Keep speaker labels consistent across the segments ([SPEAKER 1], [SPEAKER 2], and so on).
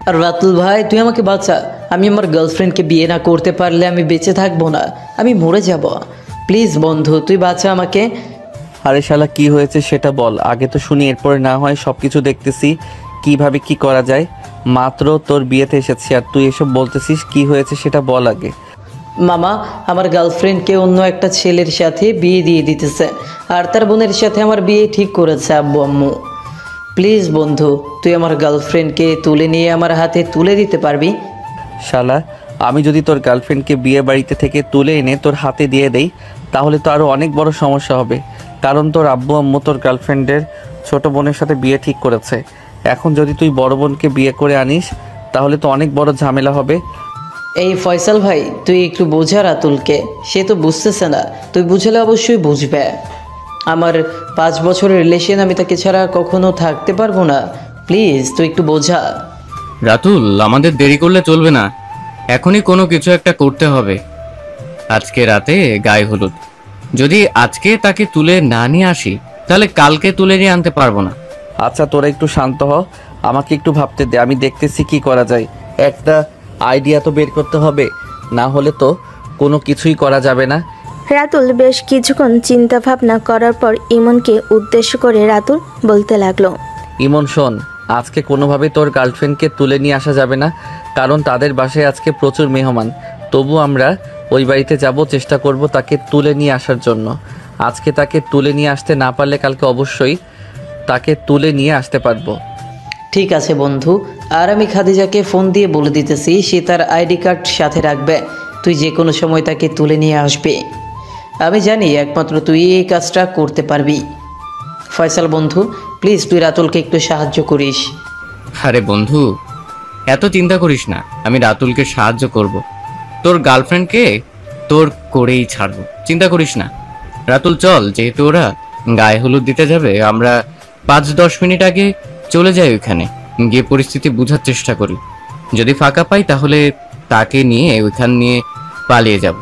[SPEAKER 1] আর রাতুল ভাই, তুই আমাকে বাঁচা। আমি আমার গার্লফ্রেন্ডকে বিয়ে না করতে পারলে আমি বেঁচে থাকবো না, আমি মরে যাব। প্লিজ বন্ধু, তুই বাঁচা আমাকে।
[SPEAKER 2] আরে শালা, কি হয়েছে সেটা বল আগে তো শুনি, এরপরে না হয় সব কিছু দেখতেছি কিভাবে কি করা যায়। মাত্র তোর বিয়েতে এসেছি আর তুই এসব বলতেছিস, কি হয়েছে সেটা বল আগে।
[SPEAKER 1] মামা, আমার গার্লফ্রেন্ডকে অন্য একটা ছেলের সাথে বিয়ে দিয়ে দিতেছে, আর তার বোনের সাথে আমার বিয়ে ঠিক করেছে আব্বু আম্মু। প্লিজ বন্ধু, তুই আমার গার্লফ্রেন্ডকে তুলে নিয়ে আমার হাতে তুলে দিতে পারবি?
[SPEAKER 2] শালা, আমি যদি তোর গার্লফ্রেন্ডকে বিয়ে বাড়িতে থেকে তুলে এনে তোর হাতে দিয়ে দেই তাহলে তো আরও অনেক বড় সমস্যা হবে, কারণ তোর আব্বু আম্মু তোর গার্লফ্রেন্ডের ছোট বোনের সাথে বিয়ে ঠিক করেছে। এখন যদি তুই বড় বোনকে বিয়ে করে আনিস তাহলে তো অনেক বড় ঝামেলা হবে।
[SPEAKER 1] এই ফয়সাল ভাই, তুই একটু বোঝা রাতুলকে, সে তো বুঝতেছে না, তুই বুঝলে অবশ্যই বুঝবে। আমার 5 বছরের রিলেশন, আমি তাকে ছাড়া কখনো থাকতে পারবো না। প্লিজ তুই একটু বোঝা।
[SPEAKER 3] রাতুল, আমাদের দেরি করলে চলবে না, এখনই কোনো কিছু একটা করতে হবে। আজকে রাতে গায়ে হলুদ, যদি আজকে তাকে তুলে না নিয়ে আসি তাহলে কালকে তুলে নিয়ে আনতে পারবো না।
[SPEAKER 2] আচ্ছা তোরা একটু শান্ত হ, আমাকে একটু ভাবতে দে, আমি দেখতেছি কি করা যায়। একটা আইডিয়া তো বের করতে হবে, না হলে তো কোনো কিছুই করা যাবে না।
[SPEAKER 4] রাতুল বেশ কিছুক্ষণ চিন্তা ভাবনা করার পর ইমনকে উদ্দেশ্য করে রাতুল বলতে লাগলো,
[SPEAKER 2] ইমন শোন, আজকে কোনোভাবে তোর গার্লফ্রেন্ডকে তুলে নিয়ে আসা যাবে না, কারণ তাদের বাসায় আজকে প্রচুর মেহমান। তবু আমরা ওই বাড়িতে যাব, চেষ্টা করব তাকে তুলে নিয়ে আসার জন্য। আজকে তাকে তুলে নিয়ে আসতে না পারলে কালকে অবশ্যই তাকে তুলে নিয়ে আসতে পারবো।
[SPEAKER 1] ঠিক আছে বন্ধু, আর আমি খাদিজাকে ফোন দিয়ে বলে দিতেছি সে তার আইডি কার্ড সাথে রাখবে, তুই যে কোনো সময় তাকে তুলে নিয়ে আসবে। আমি জানি একমাত্র তুই এই কাজটা করতে পারবি। ফয়সাল বন্ধু, প্লিজ তুই রাতুলকে একটু সাহায্য করিস।
[SPEAKER 3] আরে বন্ধু, এত চিন্তা করিস না, আমি রাতুলকে সাহায্য করব। তোর গার্লফ্রেন্ডকে তোর করেই ছাড়বো, চিন্তা করিস না। রাতুল চল, যেহেতু ওরা গায়ে হলুদ দিতে যাবে, আমরা 5-10 মিনিট আগে চলে যাই ওইখানে, গিয়ে পরিস্থিতি বোঝার চেষ্টা করি। যদি ফাঁকা পাই তাহলে তাকে নিয়ে ওইখান নিয়ে পালিয়ে যাব,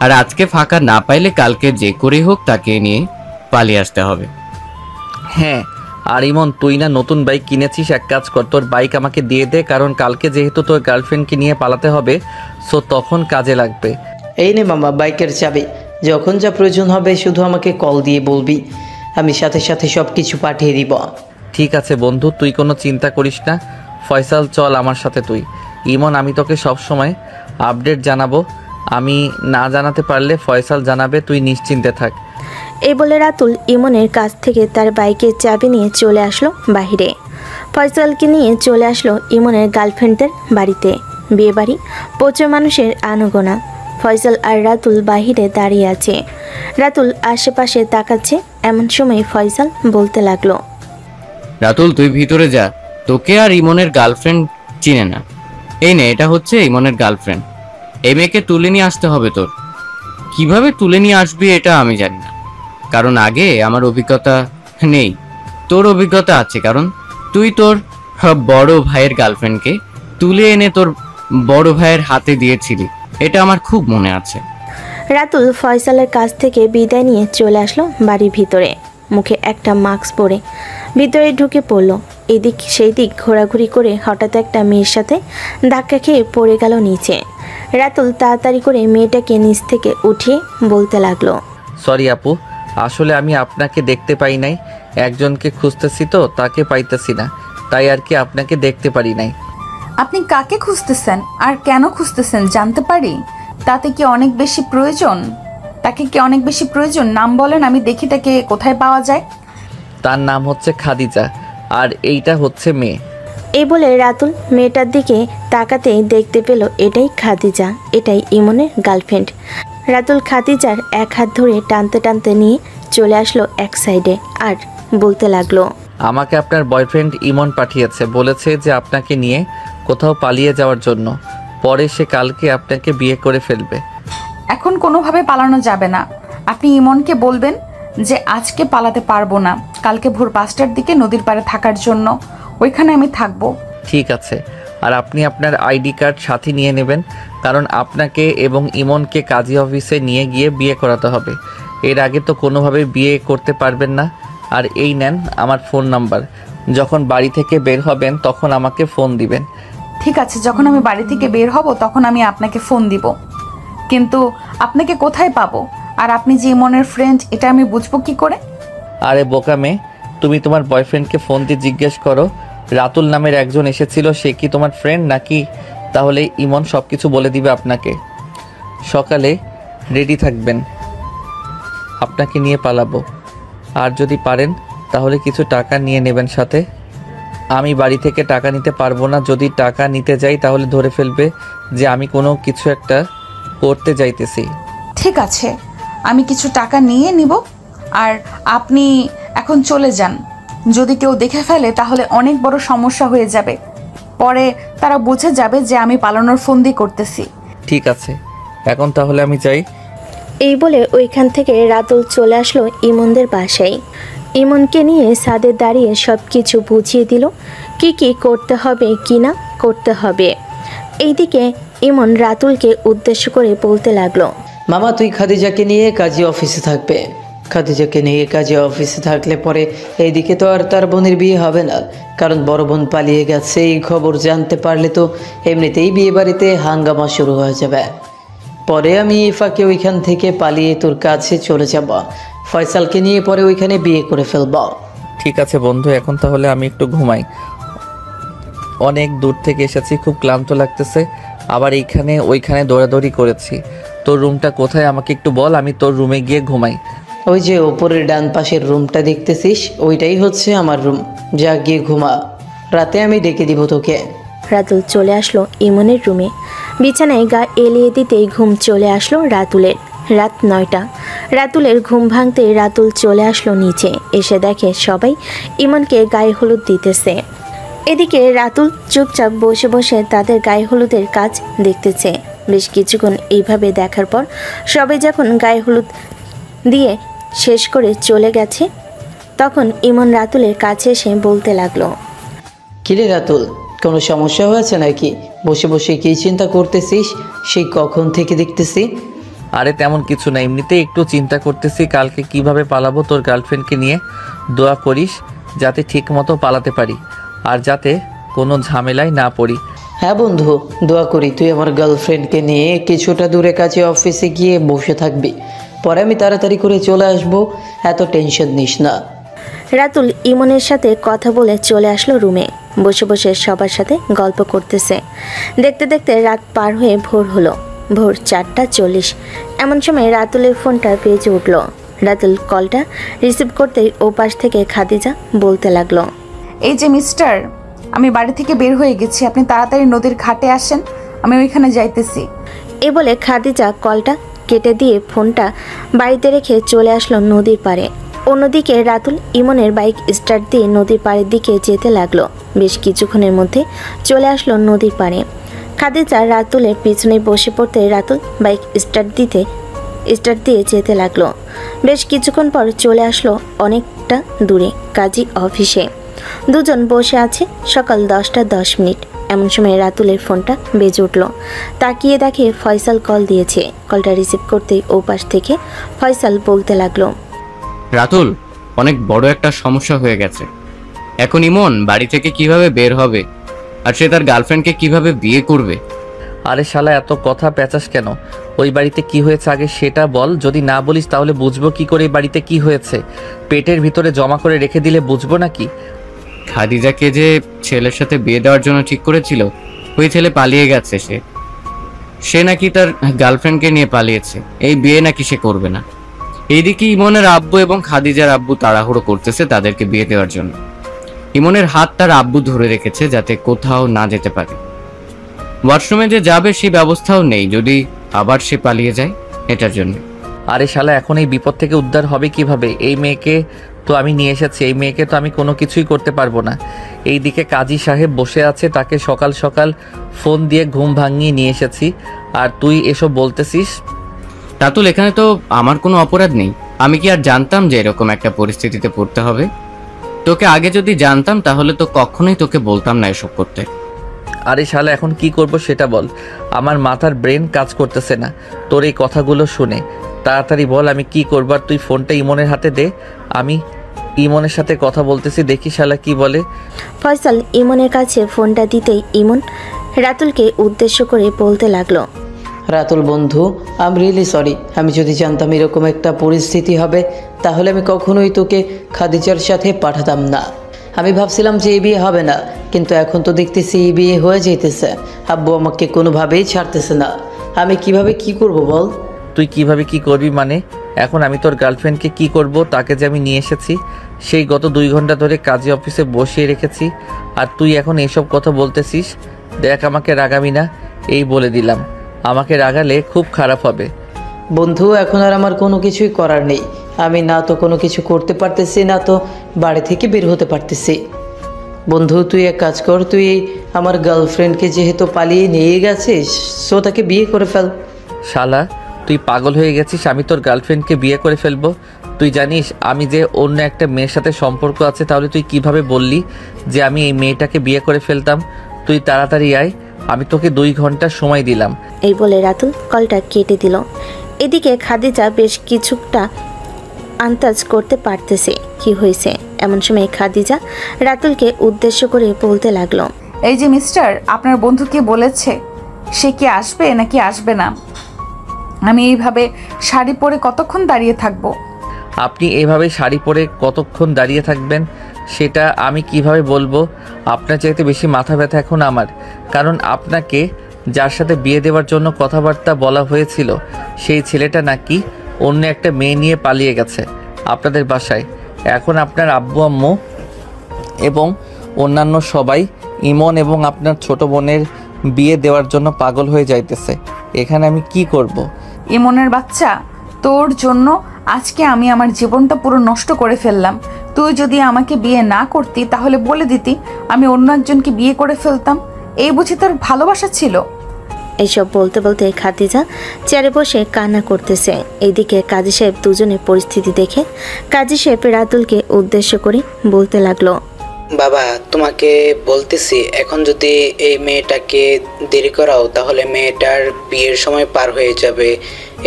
[SPEAKER 3] আর আজকে ফাঁকা না পাইলে কালকে যে করেই হোক তাকে নিয়ে পালিয়ে আসতে হবে।
[SPEAKER 2] হ্যাঁ, আর ইমন তুই না নতুন বাইক কিনেছিস, এক কাজ কর, তোর বাইক আমাকে দিয়ে দে, কারণ কালকে যেহেতু তোর গার্লফ্রেন্ডকে নিয়ে পালাতে হবে, সো তখন কাজে লাগবে।
[SPEAKER 1] এই নে মামা বাইকের চাবি, যখন যা প্রয়োজন হবে শুধু আমাকে কল দিয়ে বলবি, আমি সাথে সাথে সব কিছু পাঠিয়ে দিব।
[SPEAKER 2] ঠিক আছে বন্ধু, তুই কোনো চিন্তা করিস না। ফয়সাল চল আমার সাথে তুই। ইমন, আমি তোকে সব সময় আপডেট জানাবো, আমি না জানাতে পারলে ফয়সাল জানাবে, তুই নিশ্চিন্তে থাক।
[SPEAKER 4] এই বলে রাতুল ইমনের কাছ থেকে তার বাইকের চাবি নিয়ে চলে আসলো বাহিরে। ফয়সালকে নিয়ে চলে আসলো ইমনের গার্লফ্রেন্ডদের বাড়িতে। বিয়ে বাড়ি, প্রচুর মানুষের আনাগোনা। ফয়সাল আর রাতুল বাহিরে দাঁড়িয়ে আছে। রাতুল আশেপাশে তাকাচ্ছে, এমন সময় ফয়সাল বলতে লাগলো,
[SPEAKER 3] রাতুল তুই ভিতরে যা, তোকে আর ইমনের গার্লফ্রেন্ড চিনে না। এই নে, এটা হচ্ছে ইমনের গার্লফ্রেন্ড। এই মেয়েকে তুলে নিয়ে আসতে হবে তোর। কিভাবে তুলে নিয়ে আসবি এটা আমি জানি না, কারণ আগে আমার অভিজ্ঞতা নেই, তোর অভিজ্ঞতা আছে, কারণ তুই তোর বড় ভাইয়ের গার্লফ্রেন্ডকে তুলে এনে তোর বড় ভাইয়ের হাতে দিয়েছিলি, এটা আমার খুব মনে আছে।
[SPEAKER 4] রাতুল ফয়সালের কাছ থেকে বিদায় নিয়ে চলে আসলো বাড়ির ভিতরে। মুখে একটা মাস্ক পরে ভিতরে ঢুকে পড়ল। এদিক সেই দিক ঘোরাঘুরি করে হঠাৎ একটা মেয়ের সাথে ধাক্কা খেয়ে পড়ে গেল নিচে। রাতুল তাড়াতাড়ি করে মেয়েটাকে নিচ থেকে উঠিয়ে বলতে লাগলো,
[SPEAKER 2] সরি আপু, আসলে আমি আপনাকে দেখতে পাই নাই, একজনকে খুঁজতেছি তো তাকে পাইতেছি না, তাই আর কি আপনাকে দেখতে পারি নাই।
[SPEAKER 5] আপনি কাকে খুঁজতেছেন আর কেন খুঁজতেছেন জানতে পারি? তাতে কি অনেক বেশি প্রয়োজন? তাকে কি অনেক বেশি প্রয়োজন? নাম বলেন, আমি দেখি তাকে কোথায় পাওয়া যায়।
[SPEAKER 2] তার নাম হচ্ছে খাদিজা, আর এইটা হচ্ছে মেয়ে।
[SPEAKER 4] এই বলে রাতুল মেয়েটার দিকে তাকাতেই দেখতে পেল এটাই খাদিজা, এটাই ইমনের গার্লফ্রেন্ড। রাতুল খাদিজার এক হাত ধরে টানতে টানতে নিয়ে চলে আসলো এক সাইডে আর বলতে লাগলো,
[SPEAKER 2] আমাকে আপনার বয়ফ্রেন্ড ইমন পাঠিয়েছে, বলেছে যে আপনাকে নিয়ে কোথাও পালিয়ে যাওয়ার জন্য, পরে সে কালকে আপনাকে বিয়ে করে ফেলবে।
[SPEAKER 5] এখন কোনোভাবে পালানো যাবে না। আপনি ইমনকে বলবেন যে আজকে পালাতে পারবো না, কালকে ভোর 5টার দিকে নদীর পাড়ে থাকার জন্য, ওইখানে আমি থাকবো।
[SPEAKER 2] ঠিক আছে, আর আপনি আপনার আইডি কার্ড সাথে নিয়ে নেবেন, কারণ আপনাকে এবং ইমনকে কাজী অফিসে নিয়ে গিয়ে বিয়ে করাতে হবে। এর আগে তো কোনোভাবে বিয়ে করতে পারবেন না, আর এই নেন আমার ফোন নাম্বার। যখন বাড়ি থেকে বের হবেন তখন আমাকে ফোন দিবেন।
[SPEAKER 5] ঠিক আছে, যখন আমি বাড়ি থেকে বের হব তখন আমি আপনাকে ফোন দিব। কিন্তু আপনাকে কোথায় পাবো? আর আপনি যে ইমনের ফ্রেন্ড এটা আমি বুঝবো কি করে?
[SPEAKER 2] আরে বোকা মেয়ে, তুমি তোমার বয়ফ্রেন্ডকে ফোন দিয়ে জিজ্ঞেস করো রাতুল নামের একজন এসেছিল, সে কি তোমার ফ্রেন্ড নাকি? তাহলে ইমন সব কিছু বলে দিবে আপনাকে। সকালে রেডি থাকবেন, আপনাকে নিয়ে পালাবো। আর যদি পারেন তাহলে কিছু টাকা নিয়ে নেবেন সাথে। আমি বাড়ি থেকে টাকা নিতে পারবো না, যদি টাকা নিতে যাই তাহলে ধরে ফেলবে যে আমি কোনো কিছু একটা করতে যাইতেছি।
[SPEAKER 5] ঠিক আছে, আমি কিছু টাকা নিয়ে নিব, আর আপনি এখন চলে যান। যদি কেউ দেখে ফেলে তাহলে অনেক বড় সমস্যা হয়ে যাবে, পরে তারা বুঝে যাবে যে আমি পালানোর ফন্দি করতেছি।
[SPEAKER 2] ঠিক আছে, এখন তাহলে আমি যাই।
[SPEAKER 4] এই বলে ওইখান থেকে রাতুল চলে আসলো ইমনদের বাসায়। ইমনকে নিয়ে ছাদে দাঁড়িয়ে সব কিছু বুঝিয়ে দিল, কি কি করতে হবে কি না করতে হবে। এইদিকে ইমন রাতুলকে উদ্দেশ্য করে বলতে লাগলো,
[SPEAKER 1] মামা তুই খাদিজাকে নিয়ে কাজী অফিসে থাকবে। খাদিজাকে নিয়ে কাজী অফিসে থাকলে পরে এইদিকে তো আর তার বোনের বিয়ে হবে না, কারণ বড় বোন পালিয়ে গেছে। এই খবর জানতে পারলে তো এমনিতেই বিয়ে বাড়িতে হাঙ্গামা শুরু হয়ে যাবে। পরে আমি ইফাকে ওইখান থেকে পালিয়ে তোর কাছে চলে যাব, ফয়সালকে নিয়ে পরে ওইখানে বিয়ে করে ফেলব।
[SPEAKER 2] ঠিক আছে বন্ধু, এখন তাহলে আমি একটু ঘুমাই। অনেক দূর থেকে এসেছি, খুব ক্লান্ত লাগতেছে। আবার এইখানে ওইখানে দৌড়াদৌড়ি করেছি। তোর রুমটা কোথায় আমাকে একটু বল, আমি তোর রুমে গিয়ে ঘুমাই।
[SPEAKER 1] ওই যে ওপরের ডান পাশের রুমটা দেখতেছিস, ওইটাই হচ্ছে আমার রুম। যা গিয়ে ঘুমা, রাতে আমি ডেকে দিব তোকে।
[SPEAKER 4] রাতুল চলে আসলো ইমনের রুমে। বিছানায় গা এলিয়ে দিতেই ঘুম চলে আসলো রাতুলের। রাত 9টা। রাতুলের ঘুম ভাঙতে রাতুল চলে আসলো নিচে, এসে দেখে সবাই ইমনকে গায়ে হলুদ দিতেছে। এদিকে রাতুল চুপচাপ বসে বসে তাদের গায়ে হলুদের কাজ দেখতেছে। বেশ কিছুক্ষণ এইভাবে দেখার পর সবাই যখন গায়ে হলুদ দিয়ে শেষ করে চলে গেছে, তখন ইমন রাতুলের কাছে এসে বলতে লাগলো,
[SPEAKER 1] কিরে রাতুল, কোনো সমস্যা হয়েছে নাকি? বসে বসে কী চিন্তা করতেছিস সেই কখন থেকে দেখতেছি?
[SPEAKER 2] আরে তেমন কিছু না, এমনিতেই একটু চিন্তা করতেছি কালকে কিভাবে পালাবো তোর গার্লফ্রেন্ডকে নিয়ে। দোয়া করিস যাতে ঠিক মতো পালাতে পারি আর যাতে কোনো ঝামেলায় না পড়ি।
[SPEAKER 1] হ্যাঁ বন্ধু, দোয়া করি তুই আমার গার্লফ্রেন্ডকে নিয়ে কিছুটা দূরে কাছে অফিসে গিয়ে বসে থাকবি, পরে আমি তাড়াতাড়ি করে চলে আসবো, এত টেনশন নিস না।
[SPEAKER 4] রাতুল ইমনের সাথে কথা বলে চলে আসলো রুমে। বসে বসে সবার সাথে গল্প করতেছে। দেখতে দেখতে রাত পার হয়ে ভোর হলো। ভোর 4:40। এমন সময় রাতুলের ফোনটা বেজে উঠল। রাতুল কলটা রিসিভ করতেই ওপাশ থেকে খাদিজা বলতে লাগলো,
[SPEAKER 5] এই যে মিস্টার, আমি বাড়ি থেকে বের হয়ে গেছি, আপনি তাড়াতাড়ি নদীর ঘাটে আসেন, আমি ওইখানে যাইতেছি।
[SPEAKER 4] এ বলে খাদিজা কলটা কেটে দিয়ে ফোনটা বাড়িতে রেখে চলে আসলো নদীর পাড়ে। অন্যদিকে রাতুল ইমনের বাইক স্টার্ট দিয়ে নদীর পাড়ের দিকে যেতে লাগলো। বেশ কিছুক্ষণের মধ্যে চলে আসলো নদীর পাড়ে। খাদিজা রাতুলের পিছনে বসে পড়তে রাতুল বাইক স্টার্ট দিয়ে যেতে লাগলো। বেশ কিছুক্ষণ পর চলে আসলো অনেকটা দূরে কাজী অফিসে। দুজন বসে আছে। সকাল 10:10। এমন সময় রাতুলের ফোনটা বেজে উঠল। তাকিয়ে দেখে ফয়সাল কল দিয়েছে। কলটা রিসিভ করতেই ওপাশ থেকে ফয়সাল বলতে লাগলো,
[SPEAKER 3] রাতুল, অনেক বড় একটা সমস্যা হয়ে গেছে। এখন ইমন বাড়ি থেকে কিভাবে বের হবে, আর সে তার গার্লফ্রেন্ডকে কিভাবে বিয়ে করবে?
[SPEAKER 2] আরে শালা, এত কথা পেঁচাস কেন? ওই বাড়িতে কি হয়েছে আগে সেটা বল। যদি না বলিস তাহলে বুঝবো কি করে এই বাড়িতে কি হয়েছে? পেটের ভিতরে জমা করে রেখে দিলে বুঝবো নাকি?
[SPEAKER 3] খাদিজাকে যে ছেলের সাথে বিয়ে দেওয়ার জন্য ঠিক করেছিল, ওই ছেলে পালিয়ে গেছে। সে নাকি তার গার্লফ্রেন্ডকে নিয়ে পালিয়েছে। এই বিয়ে নাকি সে করবে না। এইদিকে ইমনের আব্বু এবং খাদিজার আব্বু তাড়াহুড়ো করতেছে তাদেরকে বিয়ে দেওয়ার জন্য। ইমনের হাত তার আব্বু ধরে রেখেছে যাতে কোথাও না যেতে পারে। ওয়াশরুমে যে যাবে সেই ব্যবস্থাও নেই, যদি আবার সে পালিয়ে যায় এটার জন্য।
[SPEAKER 2] আরে শালা, এখন এই বিপদ থেকে উদ্ধার হবে কিভাবে? এই মেয়েকে তো আমি নিয়ে এসেছি, এই মেয়েকে তো আমি কোনো কিছুই করতে পারবো না। এইদিকে কাজী সাহেব বসে আছে, তাকে সকাল সকাল ফোন দিয়ে ঘুম ভাঙিয়ে নিয়ে এসেছি, আর তুই এসব বলতেছিস?
[SPEAKER 3] রাতুল, এখানে তো আমার কোনো অপরাধ নেই। আমি কি আর জানতাম যে এরকম একটা পরিস্থিতিতে পড়তে হবে? তোকে আগে যদি জানতাম তাহলে তো কখনোই তোকে বলতাম না এসব করতে।
[SPEAKER 2] আরে শালা, এখন কি করব সেটা বল। আমার মাথার ব্রেন কাজ করতেছে না তোর এই কথাগুলো শুনে। তাড়াতাড়ি বল আমি কি করব। আর তুই ফোনটা ইমনের হাতে দে, আমি ইমনের সাথে কথা বলতেছি, দেখি শালা কি বলে।
[SPEAKER 4] ফয়সাল ইমনের কাছে ফোনটা দিতেই ইমন রাতুলকে উদ্দেশ্য করে বলতে লাগলো,
[SPEAKER 1] রাতুল বন্ধু, আই এম রিয়েলি সরি। আমি যদি জানতাম এরকম একটা পরিস্থিতি হবে তাহলে আমি কখনোই তোকে খাদিজার সাথে পাঠাতাম না। আমি ভাবছিলাম যে এই বিয়ে হবে না, কিন্তু এখন তো দেখতেছি এই বিয়ে হয়ে যেতেছে। আব্বু আমাকে কোনোভাবেই ছাড়তেছে না। আমি কিভাবে কি করব বল?
[SPEAKER 2] তুই কিভাবে কি করবি মানে? এখন আমি তোর গার্লফ্রেন্ডকে কি করব? তাকে যে আমি নিয়ে এসেছি, সেই গত 2 ঘন্টা ধরে কাজী অফিসে বসিয়ে রেখেছি, আর তুই এখন এইসব কথা বলতেছিস? দেখ, আমাকে রাগাবি না, এই বলে দিলাম। আমাকে রাগালে খুব খারাপ হবে।
[SPEAKER 1] বন্ধু, এখন আর আমার কোনো কিছুই করার নেই। আমি না তো কোনো কিছু করতে পারতেছি, না তো বাড়ি থেকে বের হতে পারতেছি। বন্ধু, তুই এক কাজ কর, তুই আমার গার্লফ্রেন্ডকে যেহেতু পালিয়ে নিয়ে গেছিস, সো তাকে বিয়ে করে ফেল।
[SPEAKER 2] শালা, তুই পাগল হয়ে গেছিস? আমি তোর গার্লফ্রেন্ডকে বিয়ে করে ফেলবো? তুই জানিস আমি যে অন্য একটা মেয়ের সাথে সম্পর্ক আছে, তাহলে তুই কিভাবে বললি যে আমি এই মেয়েটাকে বিয়ে করে ফেলতাম? তুই তাড়াতাড়ি আয়, আমি তোকে 2 ঘন্টা সময় দিলাম।
[SPEAKER 4] এই বলে রাতুল কলটা কেটে দিল। এদিকে খাদিজা বেশ কিছুটা আন্দাজ করতে পারতেছে কি হয়েছে। এমন সময় খাদিজা রাতুলকে উদ্দেশ্য করে বলতে লাগলো,
[SPEAKER 5] এই যে মিস্টার, আপনার বন্ধু কি বলেছে? সে কি আসবে নাকি আসবে না? আমি এইভাবে শাড়ি পরে কতক্ষণ দাঁড়িয়ে থাকবো?
[SPEAKER 2] আপনি এভাবে শাড়ি পরে কতক্ষণ দাঁড়িয়ে থাকবেন সেটা আমি কিভাবে বলবো? আপনার চাইতে বেশি মাথা ব্যথা এখন আমার, কারণ আপনাকে যার সাথে বিয়ে দেওয়ার জন্য কথাবার্তা বলা হয়েছিল, সেই ছেলেটা নাকি অন্য একটা মেয়ে নিয়ে পালিয়ে গেছে আপনাদের বাসায়। এখন আপনার আব্বু আম্মু এবং অন্যান্য সবাই ইমন এবং আপনার ছোট বোনের বিয়ে দেওয়ার জন্য পাগল হয়ে যাইতেছে। এখানে আমি কি করব?
[SPEAKER 5] ইমনের বাচ্চা, তোর জন্য আজকে আমি আমার জীবনটা পুরো নষ্ট করে ফেললাম। তুই যদি আমাকে বিয়ে না করতি তাহলে বলে দিতি, আমি অন্য একজনকে বিয়ে করে ফেলতাম। এই বুঝি তোর ভালোবাসা ছিল?
[SPEAKER 4] এইসব বলতে বলতে খাদিজা চেয়ারে বসে কান্না করতেছে। এইদিকে কাজী সাহেব দুজনের পরিস্থিতি দেখে কাজী সাহেব রাতুলকে উদ্দেশ্য করে বলতে লাগলো,
[SPEAKER 6] বাবা, তোমাকে বলতেছি, এখন যদি এই মেয়েটাকে দেরি করাও তাহলে মেয়েটার বিয়ের সময় পার হয়ে যাবে।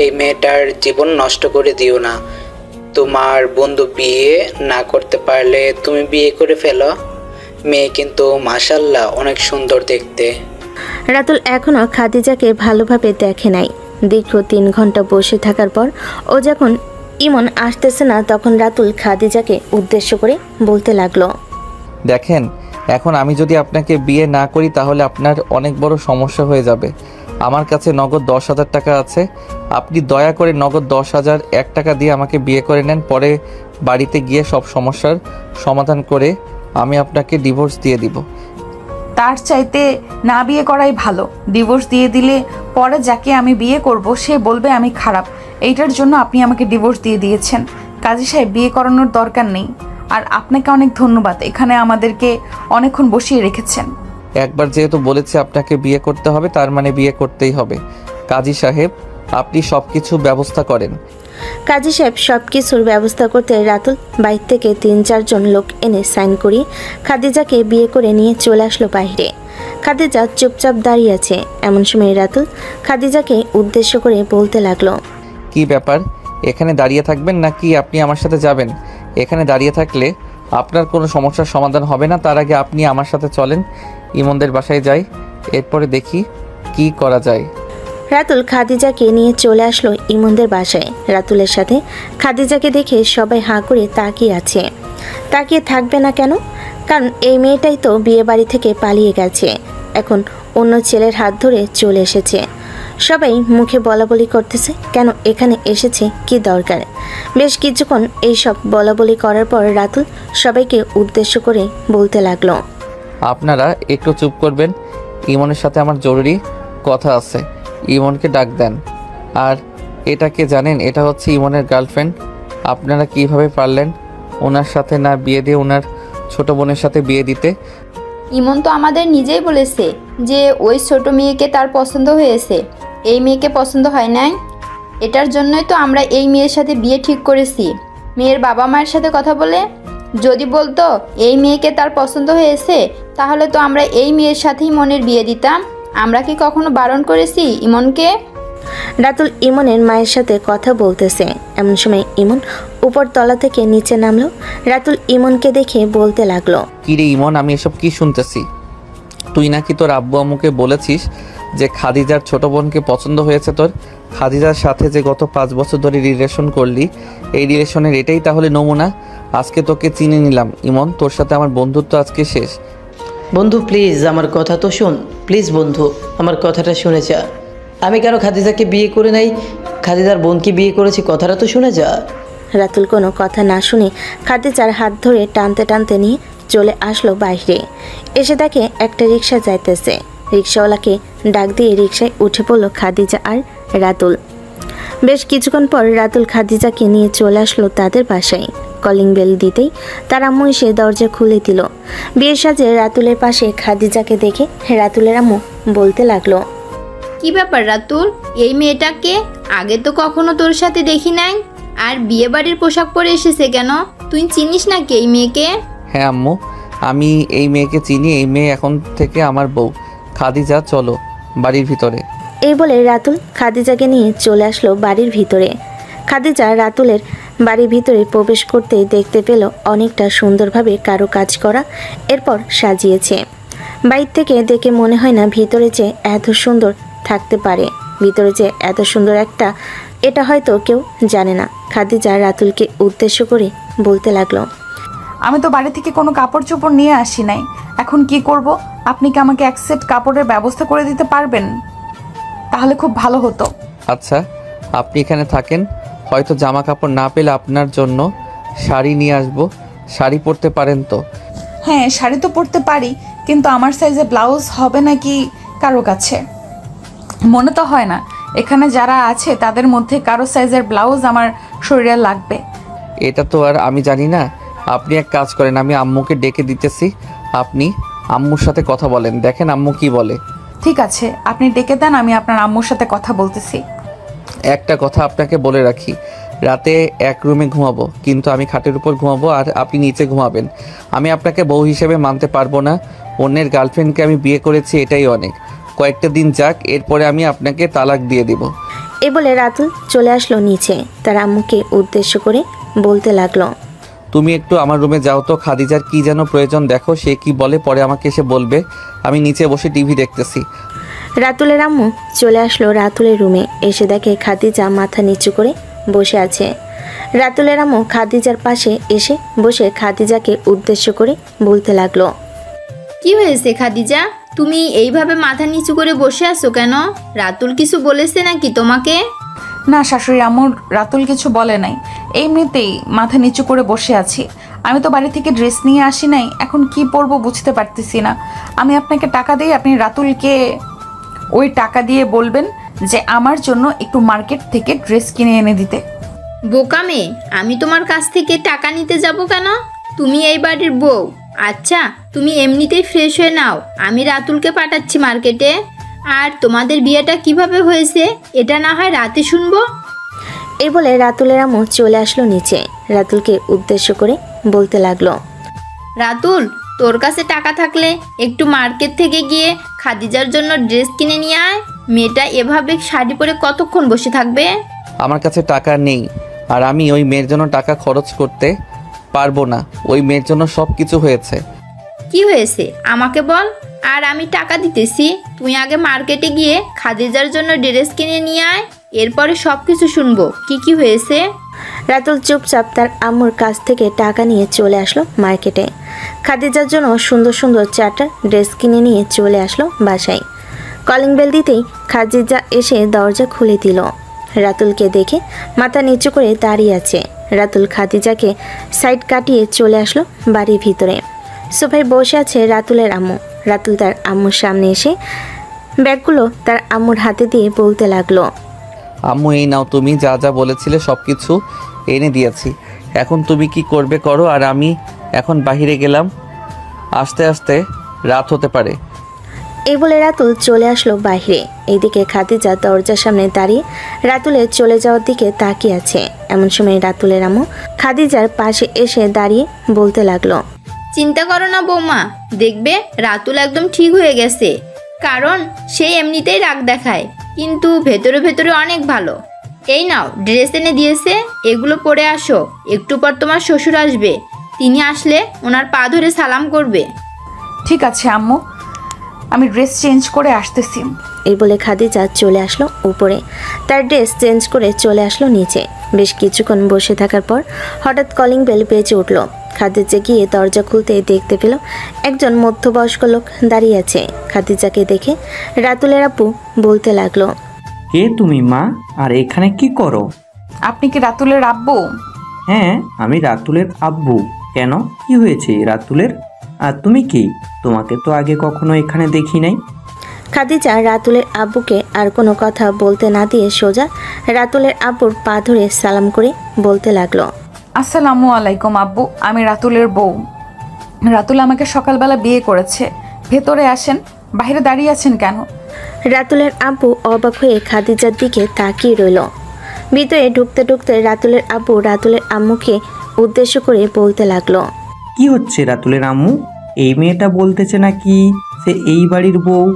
[SPEAKER 6] এই মেয়েটার জীবন নষ্ট করে দিও না। তোমার বন্ধু বিয়ে না করতে পারলে তুমি বিয়ে করে ফেলো। মেয়ে কিন্তু মাশাআল্লাহ অনেক সুন্দর দেখতে।
[SPEAKER 4] রাতুল এখনো খাদিজাকে ভালোভাবে দেখে নাই। দীর্ঘ 3 ঘন্টা বসে থাকার পর ও যখন ইমন আসতেছে না, তখন রাতুল খাদিজাকে উদ্দেশ্য করে বলতে লাগলো,
[SPEAKER 2] দেখেন, এখন আমি যদি আপনাকে বিয়ে না করি তাহলে আপনার অনেক বড় সমস্যা হয়ে যাবে। আমার কাছে নগদ 10,000 টাকা আছে। আপনি দয়া করে নগদ 10,001 টাকা দিয়ে আমাকে বিয়ে করে নেন। পরে বাড়িতে গিয়ে সব সমস্যার সমাধান করে আমি আপনাকে ডিভোর্স দিয়ে দিব।
[SPEAKER 5] তার চাইতে না বিয়ে করাই ভালো। ডিভোর্স দিয়ে দিলে পরে যাকে আমি বিয়ে করব সে বলবে আমি খারাপ। এইটার জন্য আপনি আমাকে ডিভোর্স দিয়ে দিয়েছেন। কাজী সাহেব, বিয়ে করানোর দরকার নেই। আর আপনাকে অনেক ধন্যবাদ, এখানে আমাদেরকে অনেকক্ষণ বসিয়ে রেখেছেন।
[SPEAKER 2] একবার যেহেতু বলেছি আপনাকে বিয়ে করতে হবে, তার মানে বিয়ে করতেই হবে। কাজী সাহেব, আপনি সব কিছু ব্যবস্থা করেন।
[SPEAKER 4] কাজী সাহেব সব কিছুর ব্যবস্থা করতে রাতুল বাইরে থেকে 3-4 জন লোক এনে সাইন করিয়ে খাদিজাকে বিয়ে করে নিয়ে চলে আসলো বাইরে। খাদিজা চুপচাপ দাঁড়িয়ে আছে। এমন সময় রাতুল খাদিজাকে উদ্দেশ্য করে বলতে লাগলো,
[SPEAKER 2] কি ব্যাপার, এখানে দাঁড়িয়ে থাকবেন নাকি আপনি আমার সাথে যাবেন? এখানে দাঁড়িয়ে থাকলে আপনার কোনো সমস্যার সমাধান হবে না। তার আগে আপনি আমার সাথে চলেন, ইমনদের বাসায় যাই, এরপরে দেখি কি করা যায়।
[SPEAKER 4] রাতুল খাদিজাকে নিয়ে চলে আসলো ইমনদের বাসায়। রাতুলের সাথে খাদিজাকে দেখে সবাই হাঁ করে তাকিয়ে আছে। তাকিয়ে থাকবে না কেন? কারণ এই মেয়েটাই তো বিয়ে বাড়ি থেকে পালিয়ে গেছে, এখন অন্য ছেলের হাত ধরে চলে এসেছে। সবাই মুখে বলাবলি করতেছে, কেন এখানে এসেছে, কি দরকার? বেশ কিছুক্ষণ এইসব বলাবলি করার পর রাতুল সবাইকে উদ্দেশ্য করে বলতে লাগলো,
[SPEAKER 2] আপনারা একটু চুপ করবেন, ইমনের সাথে আমার জরুরি কথা আছে। ইমনকে ডাক দেন। আর এটাকে জানেন, এটা হচ্ছে ইমনের গার্লফ্রেন্ড। আপনারা কিভাবে পারলেন ওনার সাথে না বিয়ে দিয়ে ওনার ছোট বোনের সাথে বিয়ে দিতে?
[SPEAKER 7] ইমন তো আমাদের নিজেই বলেছে যে ওই ছোট মেয়েকে তার পছন্দ হয়েছে, এই মেয়েকে পছন্দ হয় নাই। এটার জন্যই তো আমরা এই মেয়ের সাথে বিয়ে ঠিক করেছি। মেয়ের বাবা মায়ের সাথে কথা বলে যদি বলতো এই মেয়েকে তার পছন্দ হয়েছে, তাহলে তো আমরা এই মেয়ের সাথেই মনের বিয়ে দিতাম। আমরা কি কখনো বারণ করেছি ইমনকে?
[SPEAKER 4] রাতুল ইমনের মায়ের সাথে কথা বলতেছে। এমন সময় ইমন উপর তলা থেকে নিচে নামলো। রাতুল ইমনকে দেখে বলতে লাগলো,
[SPEAKER 2] কিরে ইমন, আমি এসব কি শুনতেছি? তুই নাকি তোর আব্বু আম্মুকে বলেছিস যে খাদিজার ছোট বোনকে পছন্দ হয়েছে তোর? খাদিজার সাথে যে গত 5 বছর ধরে রিলেশন করলি, এই রিলেশনের এটাই তাহলে নমুনা? আজকে তোকে চিনে নিলাম ইমন, তোর সাথে আমার বন্ধুত্ব আজকে শেষ।
[SPEAKER 1] বন্ধু প্লিজ আমার কথা তো শোন, প্লিজ বন্ধু আমার কথাটা শুনে যা। আমি কেন খাদিজাকে বিয়ে করে নাই, খাদিজার বোনকে বিয়ে করেছি, কথাটা তো শুনে যা।
[SPEAKER 4] রাতুল কোনো কথা না শুনে খাদিজার হাত ধরে টানতে টানতে নিয়ে চলে আসলো বাইরে। এসে দেখে একটা রিক্সা যাইতেছে। রিক্সাওয়ালাকে ডাক দিয়ে রিক্সায় উঠে পড়লো খাদিজা আর রাতুল। বেশ কিছুক্ষণ পর রাতুল খাদিজাকে নিয়ে চলে আসলো তাদের বাসায়। কলিং বেল দিতেই তার আম্মু এসে দরজা খুলে দিল। বিয়ের সাজে রাতুলের পাশে খাদিজাকে দেখে রাতুলের আম্মু বলতে লাগলো,
[SPEAKER 7] কি ব্যাপার রাতুল, এই মেয়েটাকে আগে তো কখনো তোর সাথে দেখি নাই, আর বিয়ে বাড়ির পোশাক পরে এসেছে কেন? তুই চিনিস নাকি এই মেয়েকে?
[SPEAKER 2] হ্যাঁ আম্মু, আমি এই মেয়েকে চিনি, এই মেয়ে এখন থেকে আমার বউ। খাদিজা চলো বাড়ির ভিতরে।
[SPEAKER 4] এই বলে রাতুল খাদিজাকে নিয়ে চলে আসলো বাড়ির ভিতরে। খাদিজা রাতুলের বাড়ির ভিতরে প্রবেশ করতেই দেখতে পেল অনেকটা সুন্দরভাবে কারুকাজ করা, এরপর সাজিয়েছে। বাইরে থেকে দেখে মনে হয় না ভিতরে যে এত সুন্দর থাকতে পারে। ভিতরে যে এত সুন্দর এটা হয়তো কেউ জানে না। খাদিজা রাতুলকে উদ্দেশ্য করে বলতে লাগলো,
[SPEAKER 5] আমি তো বাড়ি থেকে কোনো কাপড় চোপড় নিয়ে আসি নাই, এখন কি করব? আপনি কি আমাকে এক সেট কাপড়ের ব্যবস্থা করে দিতে পারবেন? তাহলে খুব ভালো হতো।
[SPEAKER 2] আচ্ছা আপনি এখানে থাকেন, হয়তো জামা কাপড় না পেলে আপনার জন্য শাড়ি নিয়ে আসবো। শাড়ি পরতে পারেন তো?
[SPEAKER 5] হ্যাঁ শাড়ি তো পরতে পারি, কিন্তু আমার সাইজে ব্লাউজ হবে নাকি কারো কাছে? মনে তো হয় না এখানে যারা আছে তাদের মধ্যে কারো সাইজের ব্লাউজ আমার শরীরে লাগবে।
[SPEAKER 2] এটা তো আর আমি জানি না। আপনি এক কাজ করেন, আমি আম্মুকে ডেকে দিতেছি, আপনি আম্মুর সাথে কথা বলেন, দেখেন আম্মু কি বলে।
[SPEAKER 5] ঠিক আছে, আপনি ডেকে দেন, আমি আপনার আম্মুর সাথে কথা বলতেছি।
[SPEAKER 2] একটা কথা আপনাকে বলে রাখি, রাতে এক রুমে ঘুমাবো, কিন্তু আমি খাটের উপর ঘুমাবো আর আপনি নিচে ঘুমাবেন। আমি আপনাকে বউ হিসেবে মানতে পারবো না। অন্যের গার্লফ্রেন্ডকে আমি বিয়ে করেছি, এটাই অনেক। কয়েকটা দিন যাক, এরপরে আমি আপনাকে তালাক দিয়ে দিব।
[SPEAKER 4] এ বলে রাতুল চলে আসলো নিচে। তার আম্মুকে উদ্দেশ্য করে বলতে লাগলো,
[SPEAKER 2] তুমি একটু আমার রুমে যাও তো, খাদিজার কি যেন প্রয়োজন দেখো, সে কি বলে পরে আমাকে এসে বলবে। আমি নিচে বসে টিভি দেখতেছি।
[SPEAKER 4] রাতুলের আম্মু চলে আসলো রাতুলের রুমে। এসে দেখে খাদিজা মাথা নিচু করে বসে আছে। রাতুলের আম্মু খাদিজার পাশে এসে বসে খাদিজাকে উদ্দেশ্য করে বলতে লাগলো,
[SPEAKER 7] কি হয়েছে খাদিজা, তুমি এইভাবে মাথা নিচু করে বসে আছো কেন? রাতুল কিছু বলেছে নাকি তোমাকে?
[SPEAKER 5] না শাশুড়ি আম্মুর রাতুল কিছু বলে নাই, এমনিতেই মাথা নিচু করে বসে আছি। আমি তো বাড়ি থেকে ড্রেস নিয়ে আসি নাই, এখন কি পরবো বুঝতে পারতেছি না। আমি আপনাকে টাকা দিই, আপনি রাতুলকে ওই টাকা দিয়ে বলবেন যে আমার জন্য একটু মার্কেট থেকে ড্রেস কিনে এনে দিতে।
[SPEAKER 7] বোকা মেয়ে, আমি তোমার কাছ থেকে টাকা নিতে যাব কেন? তুমি এই বাড়ির বউ। আচ্ছা তুমি এমনিতেই ফ্রেশ হয়ে নাও, আমি রাতুলকে পাঠাচ্ছি মার্কেটে। আর তোমাদের বিয়েটা কিভাবে হয়েছে এটা না হয় রাতে শুনবো।
[SPEAKER 4] এই বলে রাতুলের আম্মু চলে আসলো নিচে। রাতুলকে উদ্দেশ্য করে বলতে লাগলো,
[SPEAKER 7] রাতুল, তোর কাছে টাকা থাকলে একটু মার্কেট থেকে গিয়ে খাদিজার জন্য ড্রেস কিনে নিয়ে আয়। মেয়েটা এভাবে শাড়ি পরে কতক্ষণ বসে থাকবে?
[SPEAKER 2] আমার কাছে টাকা নেই, আর আমি ওই মেয়ের জন্য টাকা খরচ করতে পারবো না। ওই মেয়ের জন্য সব কিছু হয়েছে।
[SPEAKER 7] কি হয়েছে আমাকে বল, আর আমি টাকা দিতেছি। তুই আগে মার্কেটে গিয়ে খাদিজার জন্য ড্রেস কিনে নিয়ে আয়, এরপরে সব কিছু শুনবো কি কি হয়েছে।
[SPEAKER 4] রাতুল চুপচাপ তার আম্মুর কাছ থেকে টাকা নিয়ে চলে আসলো মার্কেটে। খাদিজার জন্য সুন্দর সুন্দর 4টা ড্রেস কিনে নিয়ে চলে আসলো বাসায়। কলিং বেল দিতেই খাদিজা এসে দরজা খুলে দিল। রাতুলকে দেখে মাথা নিচু করে দাঁড়িয়ে আছে। রাতুল খাদিজাকে সাইড কাটিয়ে চলে আসলো বাড়ির ভিতরে। সোফায় বসে আছে রাতুলের আম্মু। রাতুল তার আম্মুর সামনে এসে ব্যাগগুলো তার আম্মুর হাতে দিয়ে বলতে লাগলো,
[SPEAKER 2] আম্মু এই নাও, তুমি যা যা বলেছিলে সব কিছু এনে দিয়েছি। এখন তুমি কি করবে করো, আর আমি এখন বাইরে গেলাম, আস্তে আস্তে রাত হতে পারে।
[SPEAKER 4] এই বলে রাতুল চলে আসলো বাইরে। এইদিকে খাদিজা দরজার সামনে দাঁড়িয়ে রাতুলের চলে যাওয়ার দিকে তাকিয়ে আছে। এমন সময় রাতুলের আম্মু খাদিজার পাশে এসে দাঁড়িয়ে বলতে লাগলো,
[SPEAKER 7] চিন্তা করো না বৌমা, দেখবে রাতুল একদম ঠিক হয়ে গেছে, কারণ সে এমনিতেই রাগ দেখায়। কিন্তু ভেতরে ভেতরে অনেক ভালো। এই নাও, ড্রেস এনে দিয়েছে, এগুলো পরে আসো। একটু পর তোমার শ্বশুর আসবে, তিনি আসলে ওনার পা ধরে সালাম করবে।
[SPEAKER 5] ঠিক আছে আম্মু, আমি ড্রেস চেঞ্জ করে আসতেছি।
[SPEAKER 4] এই বলে খাদিজা চলে আসলো উপরে, তার ড্রেস চেঞ্জ করে চলে আসলো নিচে। বেশ কিছুক্ষণ বসে থাকার পর হঠাৎ কলিং বেল বেজে উঠল। খাদিজা গিয়ে দরজা খুলতে দেখতে পেল একজন মধ্যবয়স্ক লোক দাঁড়িয়ে আছে। খাদিজাকে দেখে রাতুলের আব্বু বলতে লাগলো,
[SPEAKER 8] কে তুমি মা, আর এখানে কি করো?
[SPEAKER 5] আপনি কি রাতুলের আব্বু?
[SPEAKER 8] হ্যাঁ, আমি রাতুলের আব্বু। কেন, কি হয়েছে রাতুলের? আর তুমি কি? তোমাকে তো আগে কখনো এখানে দেখি নাই।
[SPEAKER 4] খাদিজা রাতুলের আব্বুকে আর কোনো কথা বলতে না দিয়ে সোজা রাতুলের আব্বুর পা ধরে সালাম করে বলতে লাগলো,
[SPEAKER 5] আসসালামু আলাইকুম আব্বু, আমি রাতুলের বউ। রাতুল আমাকে সকালবেলা বিয়ে করেছে। ভেতরে আসেন, বাইরে দাঁড়িয়ে আছেন কেন?
[SPEAKER 4] রাতুলের আব্বু অবাক হয়ে খাদিজার দিকে তাকিয়ে রইল। ভিতরে ঢুকতে ঢুকতে রাতুলের আব্বু রাতুলের আম্মুকে উদ্দেশ্য করে বলতে লাগলো,
[SPEAKER 8] কি হচ্ছে রাতুলের আম্মু? এই মেয়েটা বলতেছে নাকি সে এই বাড়ির বউ।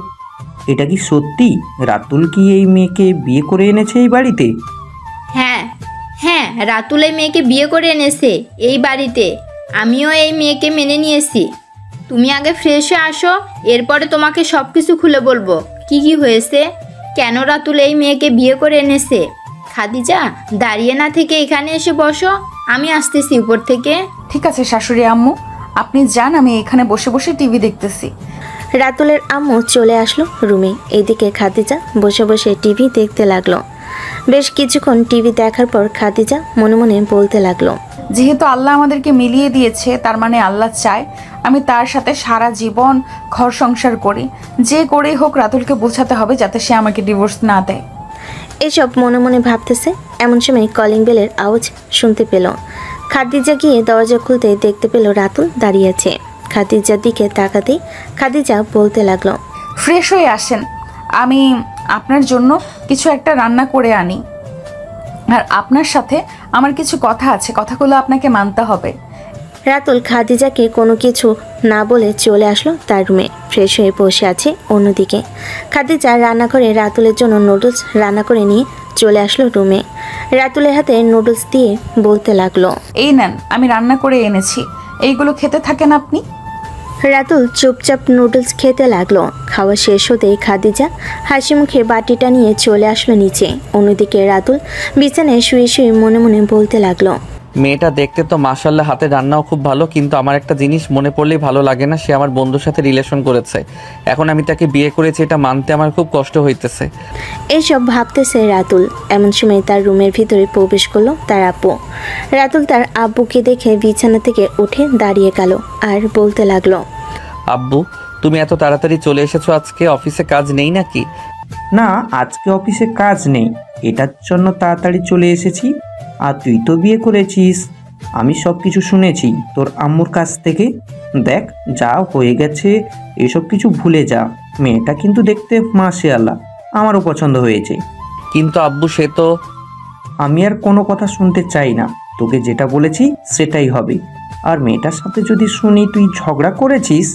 [SPEAKER 8] এটা কি সত্যি? রাতুল কি এই মেয়েকে বিয়ে করে এনেছে এই বাড়িতে?
[SPEAKER 7] হ্যাঁ হ্যাঁ, রাতুল এই মেয়েকে বিয়ে করে এনেছে এই বাড়িতে। আমিও এই মেয়েকে মেনে নিয়েছি। তুমি আগে ফ্রেশ হয়ে আসো, এরপরে তোমাকে সব কিছু খুলে বলবো কি কি হয়েছে, কেন রাতুল এই মেয়েকে বিয়ে করে এনেছে। খাদিজা, দাঁড়িয়ে না থেকে এখানে এসে বসো, আমি আসতেছি উপর থেকে।
[SPEAKER 5] ঠিক আছে শাশুড়ি আম্মু, আপনি যান, আমি এখানে বসে বসে টিভি দেখতেছি।
[SPEAKER 4] রাতুলের আম্মু চলে আসলো রুমে। এইদিকে খাদিজা বসে বসে টিভি দেখতে লাগলো। বেশ কিছুক্ষণ টিভি দেখার পর খাদিজা মনে মনে বলতে লাগলো,
[SPEAKER 5] যেহেতু আল্লাহ আমাদেরকে মিলিয়ে দিয়েছে, তার মানে আল্লাহ চায় আমি তার সাথে সারা জীবন ঘর সংসার করি। যে করেই হোক রাতুলকে বোঝাতে হবে যাতে সে আমাকে ডিভোর্স না দেয়।
[SPEAKER 4] এসব মনে মনে ভাবতেছে এমন সময় কলিং বেলের আওয়াজ শুনতে পেল। খাদিজা গিয়ে দরজা খুলতে দেখতে পেল রাতুল দাঁড়িয়ে আছে। খাদিজার দিকে তাকাতেই খাদিজা বলতে লাগলো,
[SPEAKER 5] ফ্রেশ হয়ে আসেন, আমি আপনার জন্য কিছু একটা রান্না করে আনি। আর আপনার সাথে আমার কিছু কথা আছে, কথাগুলো আপনাকে মানতে হবে।
[SPEAKER 4] রাতুল খাদিজাকে কোনো কিছু না বলে চলে আসলো তার রুমে। ফ্রেশ হয়ে বসে আছে অন্যদিকে। খাদিজা রান্নাঘরে রাতুলের জন্য নুডলস রান্না করে নিয়ে চলে আসলো রুমে। রাতুলের হাতে নুডলস দিয়ে বলতে লাগলো,
[SPEAKER 5] এই নেন, আমি রান্না করে এনেছি, এইগুলো খেতে থাকেন আপনি।
[SPEAKER 4] রাতুল চুপচাপ নুডলস খেতে লাগলো। খাওয়া শেষ হতেই খাদিজা হাসি মুখে বাটিটা নিয়ে চলে আসলো নিচে। অন্যদিকে রাতুল বিছানায় শুয়ে শুয়ে মনে মনে বলতে লাগলো,
[SPEAKER 2] মেয়েটা দেখতে তো মাশাল্লাহ, হাতে রান্নাও খুব ভালো, কিন্তু আমার একটা জিনিস মনে পড়লেই ভালো লাগে না, সে আমার বন্ধুর সাথে রিলেশন করেছে। এখন আমি তাকে বিয়ে করেছি, এটা মানতে আমার খুব কষ্ট হইতেছে।
[SPEAKER 4] এইসব ভাবতেছে রাতুল। এমন সময় তার রুমের ভিতরে প্রবেশ করলো তার আব্বু। রাতুল তার আব্বুকে দেখে বিছানা থেকে উঠে দাঁড়িয়ে গেল আর বলতে লাগলো,
[SPEAKER 2] আব্বু, তুমি এত তাড়াতাড়ি চলে এসেছো, আজকে অফিসে কাজ নেই নাকি?
[SPEAKER 8] না, আজকে অফিসে কাজ নেই, এটার জন্য তাড়াতাড়ি চলে এসেছি। আর তুই তো বিয়ে করেছিস, আমি সব কিছু শুনেছি তোর আম্মুর কাছ থেকে। দেখ, যা হয়ে গেছে এসব কিছু ভুলে যা। মেয়েটা কিন্তু দেখতে মাশাআল্লাহ, আমারও পছন্দ হয়েছে।
[SPEAKER 2] কিন্তু আব্বু, সে তো...
[SPEAKER 8] আমি আর কোনো কথা শুনতে চাই না, তোকে যেটা বলেছি সেটাই হবে। আর মেয়েটার সাথে যদি শুনি তুই ঝগড়া করেছিস,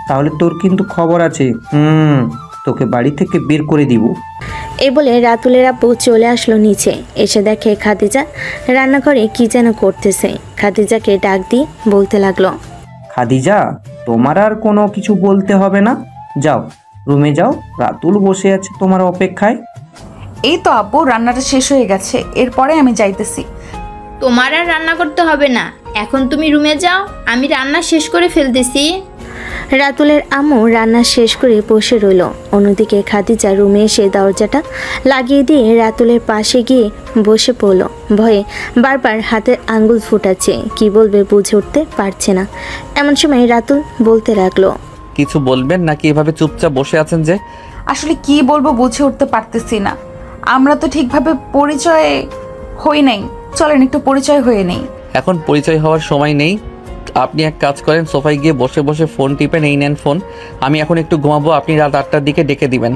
[SPEAKER 8] তাহলে তোর কিন্তু খবর আছে। তোকে বাড়ি থেকে বের করে দিব।
[SPEAKER 4] এই বলে রাতুলের আব্বু চলে আসলো নিচে। এসে দেখে খাদিজা রান্নাঘরে কি যেন করতেছে। খাদিজাকে ডাক দিয়ে বলতে লাগলো,
[SPEAKER 8] খাদিজা, তোমার আর কোনো কিছু বলতে হবে না, যাও রুমে যাও, রাতুল বসে আছে তোমার অপেক্ষায়।
[SPEAKER 5] এই তো আব্বু, রান্নাটা শেষ হয়ে গেছে, এরপরে আমি যাইতেছি।
[SPEAKER 7] তোমার আর রান্না করতে হবে না, এখন তুমি রুমে যাও, আমি রান্না শেষ করে ফেলতেছি।
[SPEAKER 4] রাতুলের আম্মু রান্না শেষ করে বসে রইল। অন্যদিকে খাদিজা রুমে এসে দরজাটা লাগিয়ে দিয়ে রাতুলের পাশে গিয়ে বসে পড়ল। ভয়ে বারবার হাতের আঙ্গুল ফুটাচ্ছে, কি বলবে বুঝে উঠতে পারছে না। এমন সময় রাতুল বলতে লাগলো,
[SPEAKER 2] কিছু বলবেন নাকি এভাবে চুপচাপ বসে আছেন যে?
[SPEAKER 5] আসলে কি বলবো বুঝে উঠতে পারতেছি না। আমরা তো ঠিকভাবে পরিচয় হই নাই, চলেন একটু পরিচয় হয়ে নেই।
[SPEAKER 2] এখন পরিচয় হওয়ার সময় নেই। আপনি এক কাজ করেন, সোফায় গিয়ে বসে বসে ফোন টিপেন, এই নেন ফোন। আমি এখন একটু ঘুমাবো, আপনি রাত 8টার দিকে ডেকে দিবেন।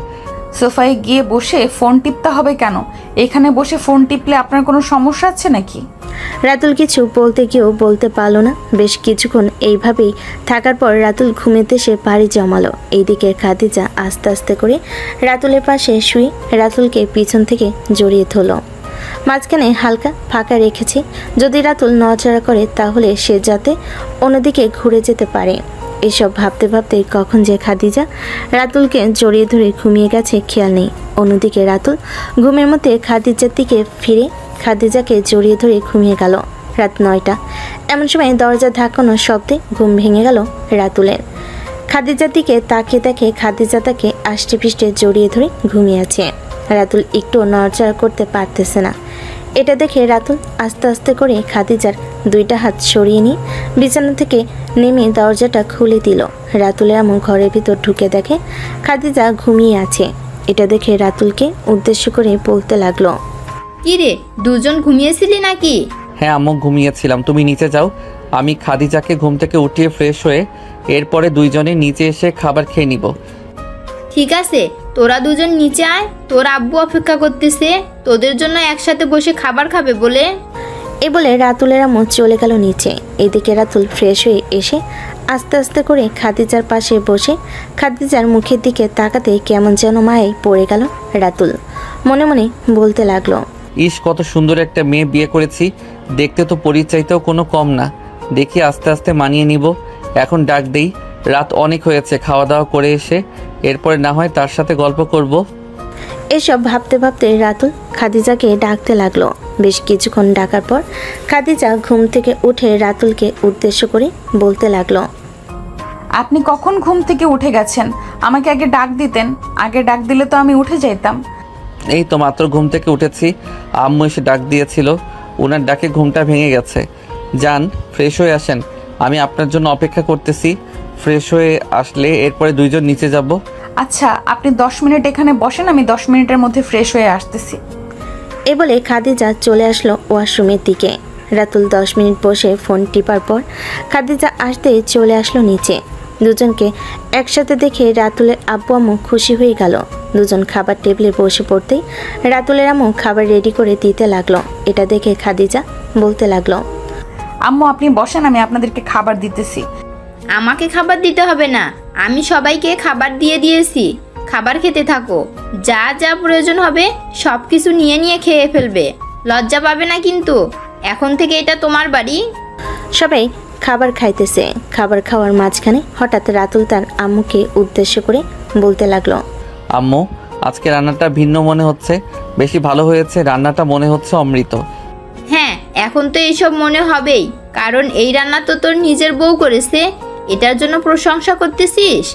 [SPEAKER 5] সোফায় গিয়ে বসে ফোন টিপতে হবে কেন? এখানে বসে ফোন টিপলে আপনার কোনো সমস্যা আছে নাকি?
[SPEAKER 4] রাতুল কিছু বলতে গিয়েও বলতে পারল না। বেশ কিছুক্ষণ এইভাবেই থাকার পর রাতুল ঘুমেতে সে পাড়ি জমালো। এইদিকে খাদিজা আস্তে আস্তে করে রাতুলের পাশে শুয়ে রাতুলকে পিছন থেকে জড়িয়ে ধরল। মাঝখানে হালকা ফাঁকা রেখেছে, যদি রাতুল নড়াচড়া করে তাহলে সে যাতে অন্যদিকে ঘুরে যেতে পারে। এসব ভাবতে ভাবতে কখন যে খাদিজা রাতুলকে জড়িয়ে ধরে ঘুমিয়ে গেছে খেয়াল নেই। অন্যদিকে রাতুল ঘুমের মধ্যে খাদিজার দিকে ফিরে খাদিজাকে জড়িয়ে ধরে ঘুমিয়ে গেল। রাত 9টা। এমন সময় দরজা ধাক্কানোর শব্দে ঘুম ভেঙে গেল রাতুলের। খাদিজার দিকে তাকিয়ে দেখে খাদিজা তাকে আষ্টে পৃষ্ঠে জড়িয়ে ধরে ঘুমিয়ে আছে। রাতুল একটু নড়াচড়া করতে পারতেছে না। এটা দেখে রাতুল আস্তে আস্তে করে খাদিজার 2টা হাত সরিয়ে নিয়ে বিছানা থেকে নেমে দরজাটা খুলে দিল। রাতুলের আম্মু ঘরের ভিতর ঢুকে দেখে খাদিজা ঘুমিয়ে আছে। এটা দেখে রাতুলকে উদ্দেশ্য করে বলতে লাগলো,
[SPEAKER 7] কি রে, দুজন ঘুমিয়েছিলি নাকি?
[SPEAKER 2] হ্যাঁ আম্মু, ঘুমিয়েছিলাম। তুমি নিচে যাও, আমি খাদিজাকে ঘুম থেকে উঠিয়ে ফ্রেশ হয়ে এরপরে দুইজনে নিচে এসে খাবার খেয়ে নিব।
[SPEAKER 7] ঠিক আছে, তোরা দুজন নিচে আয়, তোর আব্বু অপেক্ষা করতেছে তোদের জন্য একসাথে বসে খাবার খাবে বলে।
[SPEAKER 4] এ বলে রাতুলের আম্মু চলে গেল নিচে। এদিকে রাতুল ফ্রেশ হয়ে এসে আস্তে আস্তে করে খাদিজার পাশে বসে খাদিজার মুখের দিকে তাকাতে কেমন যেন মায়ে পড়ে গেল রাতুল। মনে মনে বলতে লাগলো,
[SPEAKER 2] ইস, কত সুন্দর একটা মেয়ে বিয়ে করেছি, দেখতে তো পরিচয়তেও কোনো কম না। দেখি আস্তে আস্তে মানিয়ে নিব। এখন ডাক দেই, রাত অনেক হয়েছে, খাওয়া দাওয়া করে এসে এরপরে না হয় তার সাথে গল্প করব।
[SPEAKER 4] এসব ভাবতে ভাবতে রাতুল খাদিজাকে ডাকতে লাগলো। বেশ কিছুক্ষণ ডাকার পর খাদিজা ঘুম থেকে উঠে রাতুলকে উদ্দেশ্য করে বলতে লাগলো,
[SPEAKER 5] আপনি কখন ঘুম থেকে উঠে গেছেন? আমাকে আগে ডাক দিতেন, আগে ডাক দিলে তো আমি উঠে যাইতাম।
[SPEAKER 2] এই তো মাত্র ঘুম থেকে উঠেছি, আম্মু এসে ডাক দিয়েছিল, ওনার ডাকে ঘুমটা ভেঙে গেছে। যান, ফ্রেশ হয়ে আসেন, আমি আপনার জন্য অপেক্ষা করতেছি। ফ্রেশ হয়ে আসলে এরপরে দুইজন নিচে যাব।
[SPEAKER 5] আচ্ছা, আপনি 10 মিনিট এখানে বসেন, আমি 10 মিনিটের মধ্যে ফ্রেশ হয়ে আসতেছি।
[SPEAKER 4] এ বলে খাদিজা চলে আসলো ওয়াশরুমের দিকে। রাতুল 10 মিনিট বসে ফোন টিপার পর খাদিজা আসতেই চলে আসলো নিচে। দুজনকে একসাথে দেখে রাতুলের আব্বু আম্মু খুশি হয়ে গেল। দুজন খাবার টেবিলে বসে পড়তেই রাতুলের আম্মু খাবার রেডি করে দিতে লাগলো। এটা দেখে খাদিজা বলতে লাগলো,
[SPEAKER 5] আম্মু আপনি বসেন, আমি আপনাদেরকে খাবার দিতেছি।
[SPEAKER 7] আমাকে খাবার দিতে হবে না, আমি সবাইকে খাবার দিয়ে দিয়েছি। খাবার খেতে থাকো, যা যা প্রয়োজন হবে সব কিছু নিয়ে নিয়ে খেয়ে ফেলবে, লজ্জা পাবে না কিন্তু। এখন থেকে এটা তোমার বাড়ি।
[SPEAKER 4] সবাই খাবার খাইতেছে। খাবার খাওয়ার মাঝখানে হঠাৎ রাতুল তার আম্মুকে উদ্দেশ্য করে বলতে লাগলো,
[SPEAKER 2] আম্মু, আজকে রান্নাটা ভিন্ন মনে হচ্ছে, বেশি ভালো হয়েছে, রান্নাটা মনে হচ্ছে অমৃত।
[SPEAKER 7] হ্যাঁ, এখন তো এইসব মনে হবেই, কারণ এই রান্না তো তোর নিজের বউ করেছে, এটার জন্য প্রশংসা করতেছিস।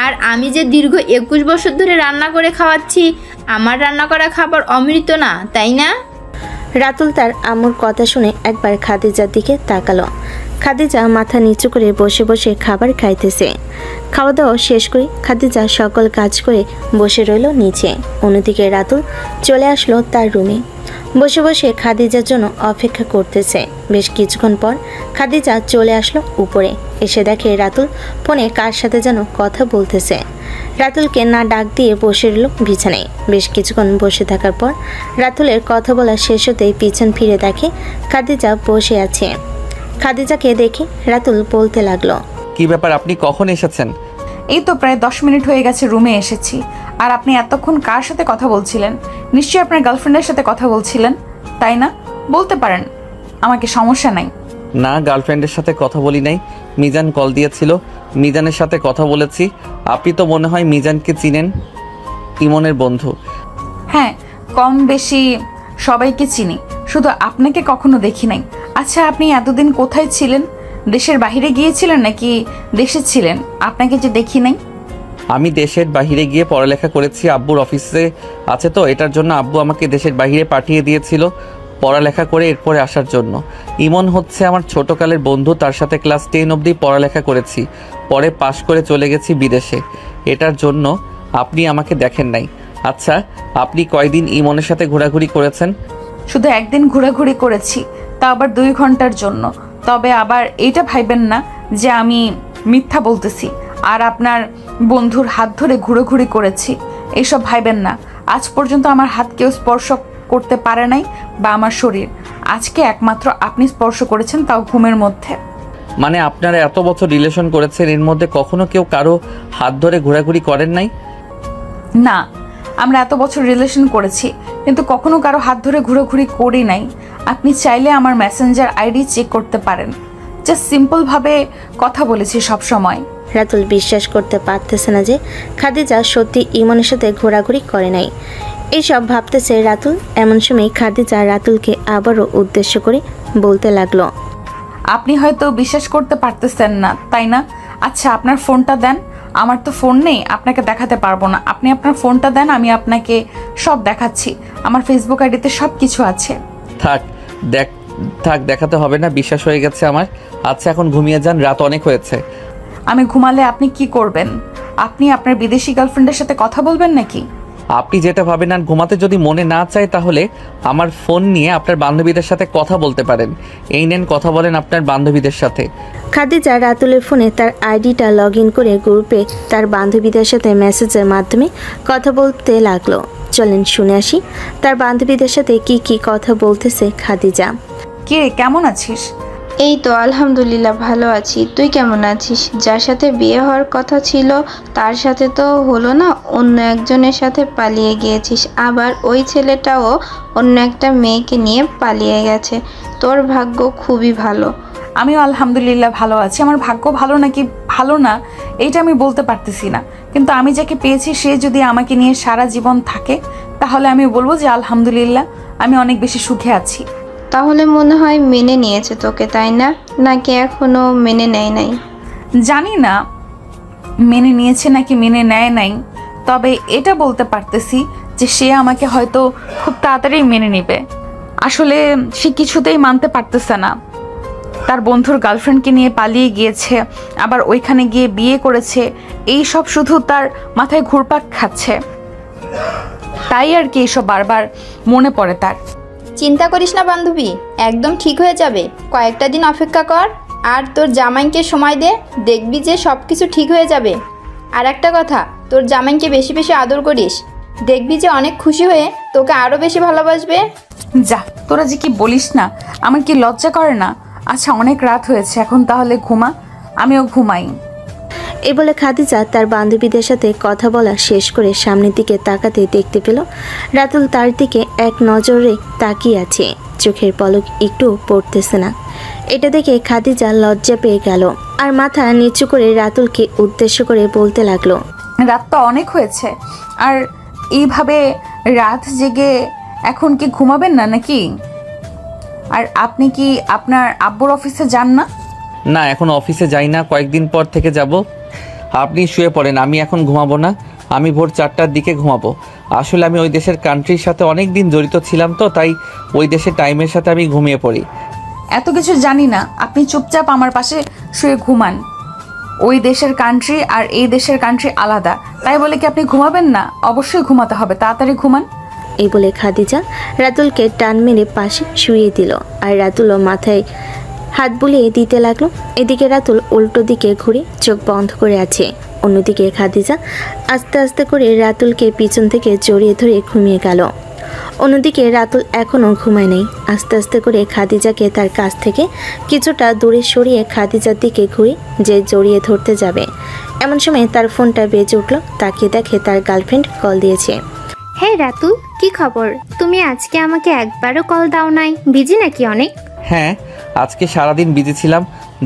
[SPEAKER 7] আর আমি যে দীর্ঘ 21 বছর ধরে রান্না করে খাওয়াচ্ছি, আমার রান্না করা খাবার অমৃত না, তাই না?
[SPEAKER 4] রাতুল তার আম্মুর কথা শুনে একবার খাদিজার দিকে তাকালো। খাদিজা মাথা নিচু করে বসে বসে খাবার খাইতেছে। খাওয়া দাওয়া শেষ করে খাদিজা সকল কাজ করে বসে রইল নিচে। অন্যদিকে রাতুল চলে আসলো তার রুমে। বসে বসে খাদিজার জন্য অপেক্ষা করতেছে। বেশ কিছুক্ষণ পর খাদিজা চলে আসলো উপরে। এসে দেখে রাতুল ফোনে কার সাথে যেন কথা বলতেছে। রাতুলকে না ডাক দিয়ে বসে রইল বিছানায়। বেশ কিছুক্ষণ বসে থাকার পর রাতুলের কথা বলা শেষ হতেই পিছন ফিরে দেখে খাদিজা বসে আছে। খাদিজাকে দেখে রাতুল বলতে লাগলো,
[SPEAKER 2] কি ব্যাপার, আপনি কখন এসেছেন?
[SPEAKER 5] এই তো প্রায় 10 মিনিট হয়ে গেছে রুমে এসেছি। আর আপনি এতক্ষণ কার সাথে কথা বলছিলেন? নিশ্চয়ই আপনার গার্লফ্রেন্ডের সাথে কথা বলছিলেন, তাই না? বলতে পারেন, আমাকে সমস্যা নাই।
[SPEAKER 2] না, গার্লফ্রেন্ডের সাথে কথা বলি নাই, মিজান কল দিয়েছিল, মিজানের সাথে কথা বলেছি। আপনি তো মনে হয় মিজানকে চিনেন, ইমনের বন্ধু।
[SPEAKER 5] হ্যাঁ, কম বেশি সবাইকে চিনি, শুধু আপনাকে কখনো দেখি নাই। আচ্ছা, আপনি এতদিন কোথায় ছিলেন? দেশের বাইরে গিয়েছিলেন নাকি দেশে ছিলেন? আপনাকে যে দেখি নাই।
[SPEAKER 2] আমি দেশের বাইরে গিয়ে পড়ালেখা করেছি, আব্বুর অফিসে আছে তো, এটার জন্য আব্বু আমাকে দেশের বাইরে পাঠিয়ে দিয়েছিল পড়ালেখা করে এরপরে আসার জন্য। ইমন হচ্ছে আমার ছোটকালের বন্ধু, তার সাথে ক্লাস 10 অবধি পড়ালেখা করেছি, পরে পাশ করে চলে গেছি বিদেশে, এটার জন্য আপনি আমাকে দেখেন নাই। আচ্ছা, আপনি কয়দিন ইমনের সাথে ঘোরাঘুরি করেছেন?
[SPEAKER 5] শুধু একদিন ঘোরাঘুরি করেছি, তা আবার 2 ঘন্টার জন্য। তবে আবার এইটা ভাইবেন না যে আমি মিথ্যা বলতেছি আর আপনার বন্ধুর হাত ধরে ঘুরোঘুরি করেছি, এইসব ভাইবেন না। আজ পর্যন্ত আমার হাত কেউ স্পর্শ করতে পারে নাই বা আমার শরীর। আজকে একমাত্র আপনি স্পর্শ করেছেন, তাও ঘুমের মধ্যে।
[SPEAKER 2] মানে আপনারা এত বছর রিলেশন করেছেন, এর মধ্যে কখনো কেউ কারো হাত ধরে ঘোরাঘুরি করেন নাই?
[SPEAKER 5] না, আমরা এত বছর রিলেশন করেছি কিন্তু কখনো কারো হাত ধরে ঘোরাঘুরি করি নাই। আপনি চাইলে আমার মেসেঞ্জার আইডি চেক করতে পারেন। জাস্ট সিম্পলভাবে কথা বলেছি সব সময়।
[SPEAKER 4] রাতুল বিশ্বাস করতে পারতেছে না যে খাদিজা সত্যি ইমনের সাথে ঘোরাঘুরি করে নাই। এইসব ভাবতেছে রাতুল। এমন সময় খাদিজা রাতুলকে আবারও উদ্দেশ্য করে বলতে লাগলো,
[SPEAKER 5] আপনি হয়তো বিশ্বাস করতে পারতেছেন না, তাই না? আচ্ছা, আপনার ফোনটা দেন। আমার তো ফোন নেই, আপনাকে দেখাতে পারবো না। আপনি আপনার ফোনটা দেন, আমি আপনাকে সব দেখাচ্ছি। আমার ফেসবুক আইডিতে সব কিছু আছে।
[SPEAKER 2] থাক দেখাতে হবে না, বিশ্বাস হয়ে গেছে আমার। আচ্ছা এখন ঘুমিয়ে যান, রাত অনেক হয়েছে।
[SPEAKER 5] আমি ঘুমালে আপনি কি করবেন? আপনি আপনার বিদেশি গার্লফ্রেন্ডের সাথে কথা বলবেন নাকি?
[SPEAKER 2] আপনি যেটা ভাবেন, আর ঘুমাতে যদি মনে না চায় তাহলে আমার ফোন নিয়ে আপনার বান্ধবীদের সাথে কথা বলতে পারেন। এই নেন, কথা বলেন আপনার বান্ধবীদের সাথে।
[SPEAKER 4] খাদিজা রাতুলের ফোনে তার আইডিটা লগ ইন করে গ্রুপে তার বান্ধবীদের সাথে মেসেজের মাধ্যমে কথা বলতে লাগলো। চলেন শুনে আসি তার বান্ধবীদের সাথে কি কি কথা বলতেছে খাদিজা।
[SPEAKER 5] কে, কেমন আছিস?
[SPEAKER 7] এই তো আলহামদুলিল্লাহ ভালো আছি। তুই কেমন আছিস? যার সাথে বিয়ে হওয়ার কথা ছিল তার সাথে তো হলো না, অন্য একজনের সাথে পালিয়ে গিয়েছিস। আবার ওই ছেলেটাও অন্য একটা মেয়েকে নিয়ে পালিয়ে গেছে। তোর ভাগ্য খুবই ভালো।
[SPEAKER 5] আমিও আলহামদুলিল্লাহ ভালো আছি। আমার ভাগ্য ভালো নাকি ভালো না এইটা আমি বলতে পারতেছি না, কিন্তু আমি যাকে পেয়েছি সে যদি আমাকে নিয়ে সারা জীবন থাকে তাহলে আমি বলবো যে আলহামদুলিল্লাহ আমি অনেক বেশি সুখে আছি।
[SPEAKER 7] তাহলে মনে হয় মেনে নিয়েছে তোকে, তাই না? নাকি এখনো মেনে নেয় নাই?
[SPEAKER 5] জানি না মেনে নিয়েছে নাকি মেনে নেয় নাই, তবে এটা বলতে পারতেছি যে সে আমাকে হয়তো খুব তাড়াতাড়ি মেনে নেবে। আসলে সে কিছুতেই মানতে পারতেছে না। তার বন্ধুর গার্লফ্রেন্ডকে নিয়ে পালিয়ে গিয়েছে, আবার ওইখানে গিয়ে বিয়ে করেছে। এই সব শুধু তার মাথায় ঘুরপাক খাচ্ছে, তাই আর কি এইসব বারবার মনে পড়ে তার।
[SPEAKER 7] চিন্তা করিস না বান্ধবী, একদম ঠিক হয়ে যাবে। কয়েকটা দিন অপেক্ষা কর আর তোর জামাইকে সময় দে, দেখবি যে সব কিছু ঠিক হয়ে যাবে। আর একটা কথা, তোর জামাইকে বেশি বেশি আদর করিস, দেখবি যে অনেক খুশি হয়ে তোকে আরও বেশি ভালোবাসবে।
[SPEAKER 5] যা, তোরা যে কি বলিস না, আমার কি লজ্জা করে না? আচ্ছা অনেক রাত হয়েছে, এখন তাহলে ঘুমা, আমিও ঘুমাই।
[SPEAKER 4] এই বলে খাদিজা তার বান্ধবীদের সাথে কথা বলা শেষ করে সামনের দিকে তাকাতে দেখতে পেল রাতুল তার দিকে এক নজরে তাকিয়ে আছে, চোখের পলক একটু পড়তেছে না। এটা দেখে খাদিজা লজ্জা পেয়ে গেল আর মাথা নিচু করে রাতুলকে উদ্দেশ্য করে বলতে লাগলো,
[SPEAKER 5] রাত তো অনেক হয়েছে, আর এইভাবে রাত জেগে এখন কি ঘুমাবেন না নাকি? আর আপনি কি আপনার আব্বুর অফিসে যান না?
[SPEAKER 2] না, এখন অফিসে যাই না, কয়েকদিন পর থেকে যাব। আপনি শুয়ে পড়েন, আমি এখন ঘুমাবো না। আমি ভোর 4টার দিকে ঘুমাবো। আসলে আমি ওই দেশের কান্ট্রির সাথে অনেক দিন জড়িত ছিলাম, তো তাই ওই দেশের টাইমের সাথে আমি ঘুমিয়ে পড়ি।
[SPEAKER 5] এত কিছু জানি না, আপনি চুপচাপ আমার পাশে শুয়ে ঘুমান। ওই দেশের কান্ট্রি আর এই দেশের কান্ট্রি আলাদা, তাই বলে কি আপনি ঘুমাবেন না? অবশ্যই ঘুমাতে হবে, তাড়াতাড়ি ঘুমান।
[SPEAKER 4] এই বলে খাদিজা রাতুলকে টান মেরে পাশে শুয়ে দিল আর রাতুলও মাথায় হাত বুলিয়ে দিতে লাগলো। এদিকে রাতুল উল্টো দিকে ঘুরে চোখ বন্ধ করে আছে। অন্যদিকে খাদিজা আস্তে আস্তে করে রাতুলকে পিছন থেকে জড়িয়ে ধরে ঘুমিয়ে গেল। অন্যদিকে রাতুল এখনও ঘুমায় নেই। আস্তে আস্তে করে খাদিজাকে তার কাছ থেকে কিছুটা দূরে সরিয়ে খাদিজার দিকে ঘুরে যে জড়িয়ে ধরতে যাবে, এমন সময় তার ফোনটা বেজে উঠল। তাকিয়ে দেখে তার গার্লফ্রেন্ড কল দিয়েছে।
[SPEAKER 9] হে রাতুল, কি খবর? তুমি আজকে আমাকে একবারও কল দাও নাই, বিজি নাকি অনেক?
[SPEAKER 2] হ্যাঁ, আজকে সারাদিন বিজি ছিলাম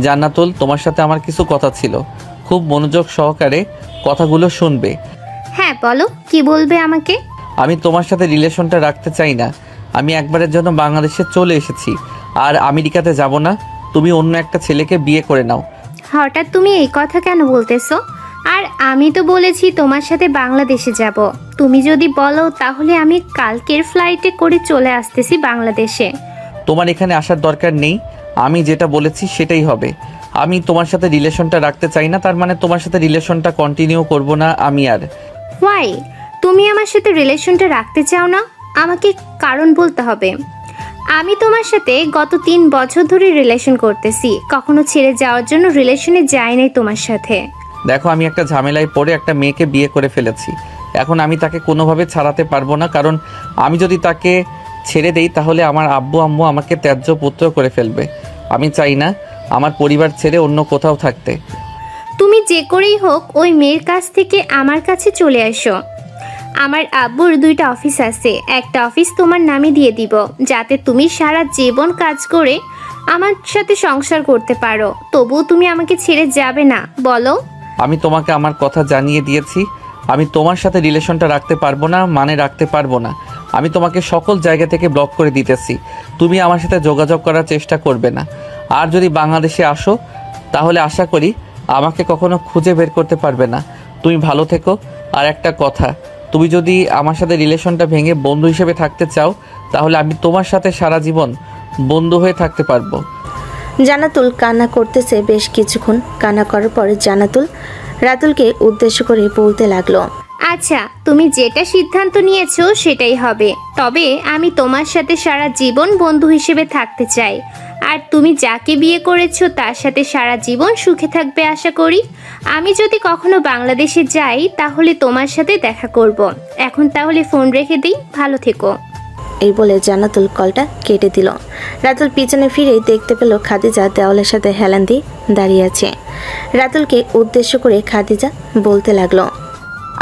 [SPEAKER 2] জান্নাতুল। তোমার সাথে আমার কিছু কথা ছিল, খুব মনোযোগ সহকারে কথাগুলো শুনবে।
[SPEAKER 9] হ্যাঁ বলো, কি বলবে আমাকে?
[SPEAKER 2] আমি তোমার সাথে রিলেশনটা রাখতে চাই না। আমি একবারের জন্য বাংলাদেশে চলে এসেছি, আর আমেরিকাতে যাব না। তুমি অন্য একটা ছেলেকে বিয়ে করে নাও।
[SPEAKER 9] হঠাৎ তুমি এই কথা কেন বলতেছো? আর আমি তো বলেছি তোমার সাথে বাংলাদেশে যাব। তুমি যদি বলো তাহলে আমি কালকের ফ্লাইটে করে চলে আসতেছি বাংলাদেশে।
[SPEAKER 2] তোমার এখানে আসার দরকার নেই, আমি যেটা বলেছি সেটাই হবে। আমি তোমার সাথে রিলেশনটা রাখতে চাই না, তার মানে তোমার সাথে রিলেশনটা কন্টিনিউ করব না আমি আর।
[SPEAKER 9] হোয়াই? তুমি আমার সাথে রিলেশনটা রাখতে চাও না? আমাকে কারণ বলতে হবে। আমি তোমার সাথে গত 3 বছর ধরে রিলেশন করতেছি, কখনো ছেড়ে যাওয়ার জন্য রিলেশনে যাই নাই তোমার সাথে।
[SPEAKER 2] দেখো, আমি একটা ঝামেলায় পড়ে একটা মেয়েকে বিয়ে করে ফেলেছি। এখন আমি তাকে কোনোভাবে ছাড়াতে পারবো না, কারণ আমি যদি তাকে ছেড়ে দেই তাহলে আমার আব্বু আম্মু আমাকে ত্যায্য পুত্র করে ফেলবে। আমি চাই না আমার পরিবার ছেড়ে অন্য কোথাও থাকতে।
[SPEAKER 9] তুমি যে করেই হোক ওই মেয়ের কাছ থেকে আমার কাছে চলে আসো। আমার আব্বুর 2টা অফিস আছে, একটা অফিস তোমার নামে দিয়ে দিব, যাতে তুমি সারা জীবন কাজ করে আমার সাথে সংসার করতে পারো। তবুও তুমি আমাকে ছেড়ে যাবে না, বলো?
[SPEAKER 2] আমি তোমাকে আমার কথা জানিয়ে দিয়েছি, আমি তোমার সাথে রিলেশনটা রাখতে পারবো না, মানে রাখতে পারবো না। আমি তোমাকে সকল জায়গা থেকে ব্লক করে দিতেছি, তুমি আমার সাথে যোগাযোগ করার চেষ্টা করবে না। আর যদি বাংলাদেশে আসো তাহলে আশা করি আমাকে কখনো খুঁজে বের করতে পারবে না। তুমি ভালো থেকো। আর একটা কথা, তুমি যদি আমার সাথে রিলেশনটা ভেঙে বন্ধু হিসেবে থাকতে চাও তাহলে আমি তোমার সাথে সারা জীবন বন্ধু হয়ে থাকতে পারবো।
[SPEAKER 4] জান্নাতুল কান্না করতেছে বেশ কিছুক্ষণ। কান্না করার পর জান্নাতুল রাতুলকে উদ্দেশ্য করে বলতে লাগলো,
[SPEAKER 9] আচ্ছা, তুমি যেটা সিদ্ধান্ত নিয়েছো সেটাই হবে। তবে আমি তোমার সাথে সারা জীবন বন্ধু হিসেবে থাকতে চাই। আর তুমি যাকে বিয়ে করেছো তার সাথে সারা জীবন সুখে থাকবে আশা করি। আমি যদি কখনো বাংলাদেশে যাই তাহলে তোমার সাথে দেখা করব। এখন তাহলে ফোন রেখে দিই, ভালো থেকো।
[SPEAKER 4] এই বলে জান্নাতুল কলটা কেটে দিল। রাতুল পিছনে ফিরে দেখতে পেল খাদিজা দেওয়ালের সাথে হেলান দিয়ে দাঁড়িয়ে আছে। রাতুলকে উদ্দেশ্য করে খাদিজা বলতে লাগলো,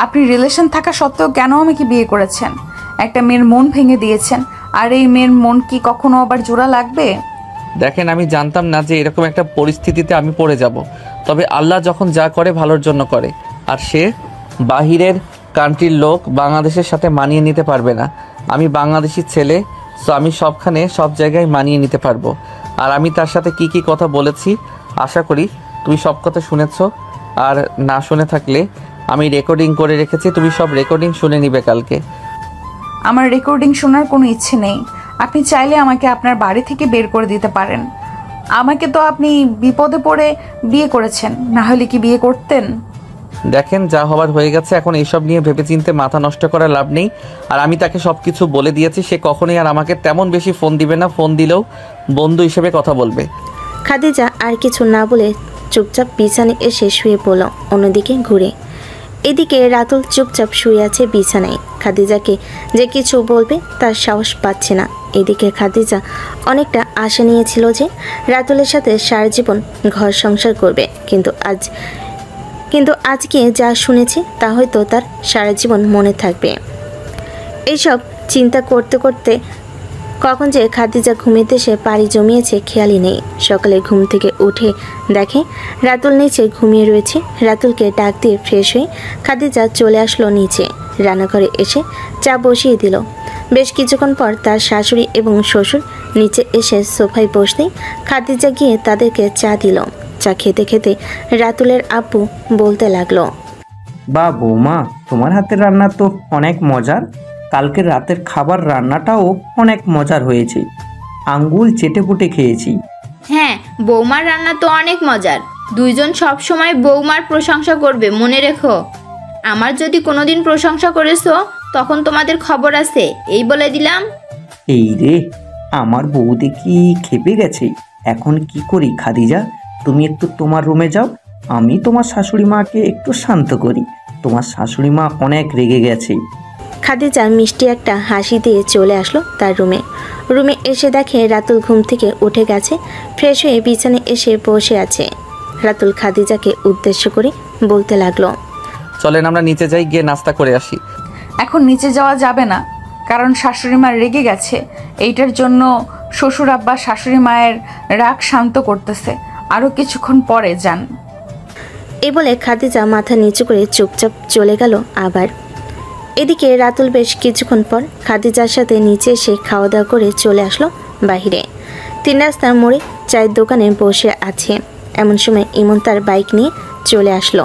[SPEAKER 5] আপনি রিলেশন থাকা সত্ত্বেও কেন আমাকে বিয়ে করেছেন? একটা মেয়ের মন ভেঙে দিয়েছেন। আর এই মেয়ের মন কি কখনো আবার জোড়া লাগবে?
[SPEAKER 2] দেখেন, আমি জানতাম না যে এরকম একটা পরিস্থিতিতে আমি পড়ে যাব। তবে আল্লাহ যখন যা করে ভালোর জন্য করে। আর সে বাহিরের কান্ট্রির লোক বাংলাদেশের সাথে মানিয়ে নিতে পারবে না। আমি বাংলাদেশি ছেলে, সো আমি সবখানে সব জায়গায় মানিয়ে নিতে পারবো। আর আমি তার সাথে কি কি কথা বলেছি আশা করি তুমি সব কথা শুনেছ। আর না শুনে থাকলে আমি রেকর্ডিং করে রেখেছি, তুমি সব রেকর্ডিং শুনে নিবে কালকে।
[SPEAKER 5] আমার রেকর্ডিং শোনার কোনো ইচ্ছে নেই। আপনি চাইলে আমাকে আপনার বাড়ি থেকে বের করে দিতে পারেন। আমাকে তো আপনি বিপদে পড়ে বিয়ে করেছেন, না হলে কি বিয়ে করতেন?
[SPEAKER 2] দেখেন, যা হবার হয়ে গেছে, এখন এইসব নিয়ে ভেবেচিন্তে মাথা নষ্ট করার লাভ নেই। আর আমি তাকে সব কিছু বলে দিয়েছি, সে কখনোই আর আমাকে তেমন বেশি ফোন দিবে না। ফোন দিলেও বন্ধু হিসেবে কথা বলবে।
[SPEAKER 4] খাদিজা আর কিছু না বলে চুপচাপ বিছানায় এসে শুয়ে পড়ল অন্যদিকে ঘুরে। এদিকে রাতুল চুপচাপ শুয়ে আছে বিছানায়। খাদিজাকে যে কিছু বলবে তার সাহস পাচ্ছে না। এদিকে খাদিজা অনেকটা আশা নিয়েছিল যে রাতুলের সাথে সারা জীবন ঘর সংসার করবে, কিন্তু আজকে যা শুনেছে তা হয়তো তার সারা জীবন মনে থাকবে। এইসব চিন্তা করতে করতে কখন যে খাদিজা ঘুমিতে সে পাড়ি জমিয়েছে খেয়ালই নেই। সকালে ঘুম থেকে উঠে দেখে রাতুল নিচে ঘুমিয়ে রয়েছে। রাতুলকে ডাক দিয়ে ফ্রেশ হয়ে খাদিজা চলে আসলো নিচে। রান্নাঘরে এসে চা বসিয়ে দিল। বেশ কিছুক্ষণ পর তার শাশুড়ি এবং শ্বশুর নিচে এসে সোফায় বসতেই খাদিজা গিয়ে তাদেরকে চা দিল। চা খেতে খেতে রাতুলের আব্বু বলতে লাগলো,
[SPEAKER 8] বা বৌমা, তোমার হাতের রান্না তো অনেক মজার। কালকের রাতের খাবার রান্নাটাও অনেক মজার হয়েছে, আঙ্গুল চেটে পুটে খেয়েছি।
[SPEAKER 7] হ্যাঁ, বৌমার রান্না তো অনেক মজার। দুইজন সব সময় বৌমার প্রশংসা করবে, মনে রেখো। আমার যদি কোনোদিন প্রশংসা করেছো তখন তোমাদের খবর আছে, এই বলে দিলাম।
[SPEAKER 8] এই রে, আমার বউ দেখি খেপে গেছে। এখন কি করি খাদিজা? তুমি একটু তোমার রুমে যাও, আমি তোমার শাশুড়ি মাকে একটু শান্ত করি। তোমার শাশুড়ি মা অনেক রেগে গেছে।
[SPEAKER 4] খাদিজা মিষ্টি একটা হাসি দিয়ে চলে আসলো তার রুমে এসে দেখে রাতুল ঘুম থেকে উঠে গেছে। ফ্রেশ হয়ে বিছানায় এসে বসে আছে। রাতুল খাদিজাকে উদ্দেশ্য করে বলতে লাগলো,
[SPEAKER 2] চলেন আমরা নিচে যাই, গিয়ে নাস্তা করে আসি।
[SPEAKER 5] এখন নিচে যাওয়া যাবে না, কারণ শাশুড়ি মা রেগে গেছে। এইটার জন্য শ্বশুর আব্বা শাশুড়ি মায়ের রাগ শান্ত করতেছে। আরও কিছুক্ষণ পরে যান।
[SPEAKER 4] এ বলে খাদিজা মাথা নিচু করে চুপচাপ চলে গেল আবার। এদিকে রাতুল বেশ কিছুক্ষণ পর খাদিজার সাথে নিচে এসে খাওয়া দাওয়া করে চলে আসলো বাহিরে। 3 রাস্তার মোড়ে চায়ের দোকানে বসে আছে। এমন সময় ইমন তার বাইক নিয়ে চলে আসলো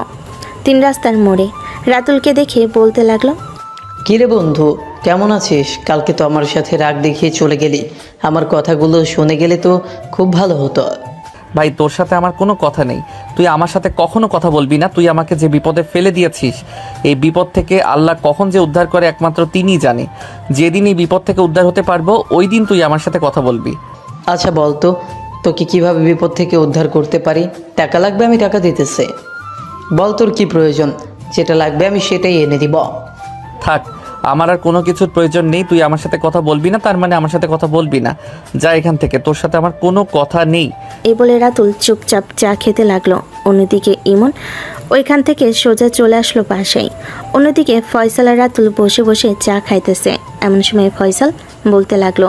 [SPEAKER 4] 3 রাস্তার মোড়ে। রাতুলকে দেখে বলতে লাগলো,
[SPEAKER 1] কিরে বন্ধু, কেমন আছিস? কালকে তো আমার সাথে রাগ দেখিয়ে চলে গেলি। আমার কথাগুলো শুনে গেলে তো খুব ভালো হতো।
[SPEAKER 2] ভাই, তোর সাথে আমার কোনো কথা নেই। তুই আমার সাথে কখনো কথা বলবি না। তুই আমাকে যে বিপদে ফেলে দিয়েছিস, এই বিপদ থেকে আল্লাহ কখন যে উদ্ধার করে একমাত্র তিনিই জানে। যেদিন এই বিপদ থেকে উদ্ধার হতে পারবো ওই দিন তুই আমার সাথে কথা বলবি।
[SPEAKER 1] আচ্ছা বল তো, তোকে কিভাবে বিপদ থেকে উদ্ধার করতে পারি? টাকা লাগবে, আমি টাকা দিতেছি। বল তোর কি প্রয়োজন, যেটা লাগবে আমি সেটাই এনে দিব।
[SPEAKER 2] থাক, আমার আর কোনো কিছুর প্রয়োজন নেই। তুই আমার সাথে কথা বলবি না, তার মানে আমার সাথে কথা বলবি না। যা এখান থেকে, তোর সাথে আমার কোনো কথা নেই।
[SPEAKER 4] এই বলে রাতুল চুপচাপ চা খেতে লাগলো। অন্যদিকে ইমন ওইখান থেকে সোজা চলে আসলো বাসায়। অন্যদিকে ফয়সাল আর রাতুল বসে বসে চা খাইতেছে। এমন সময় ফয়সাল বলতে লাগলো,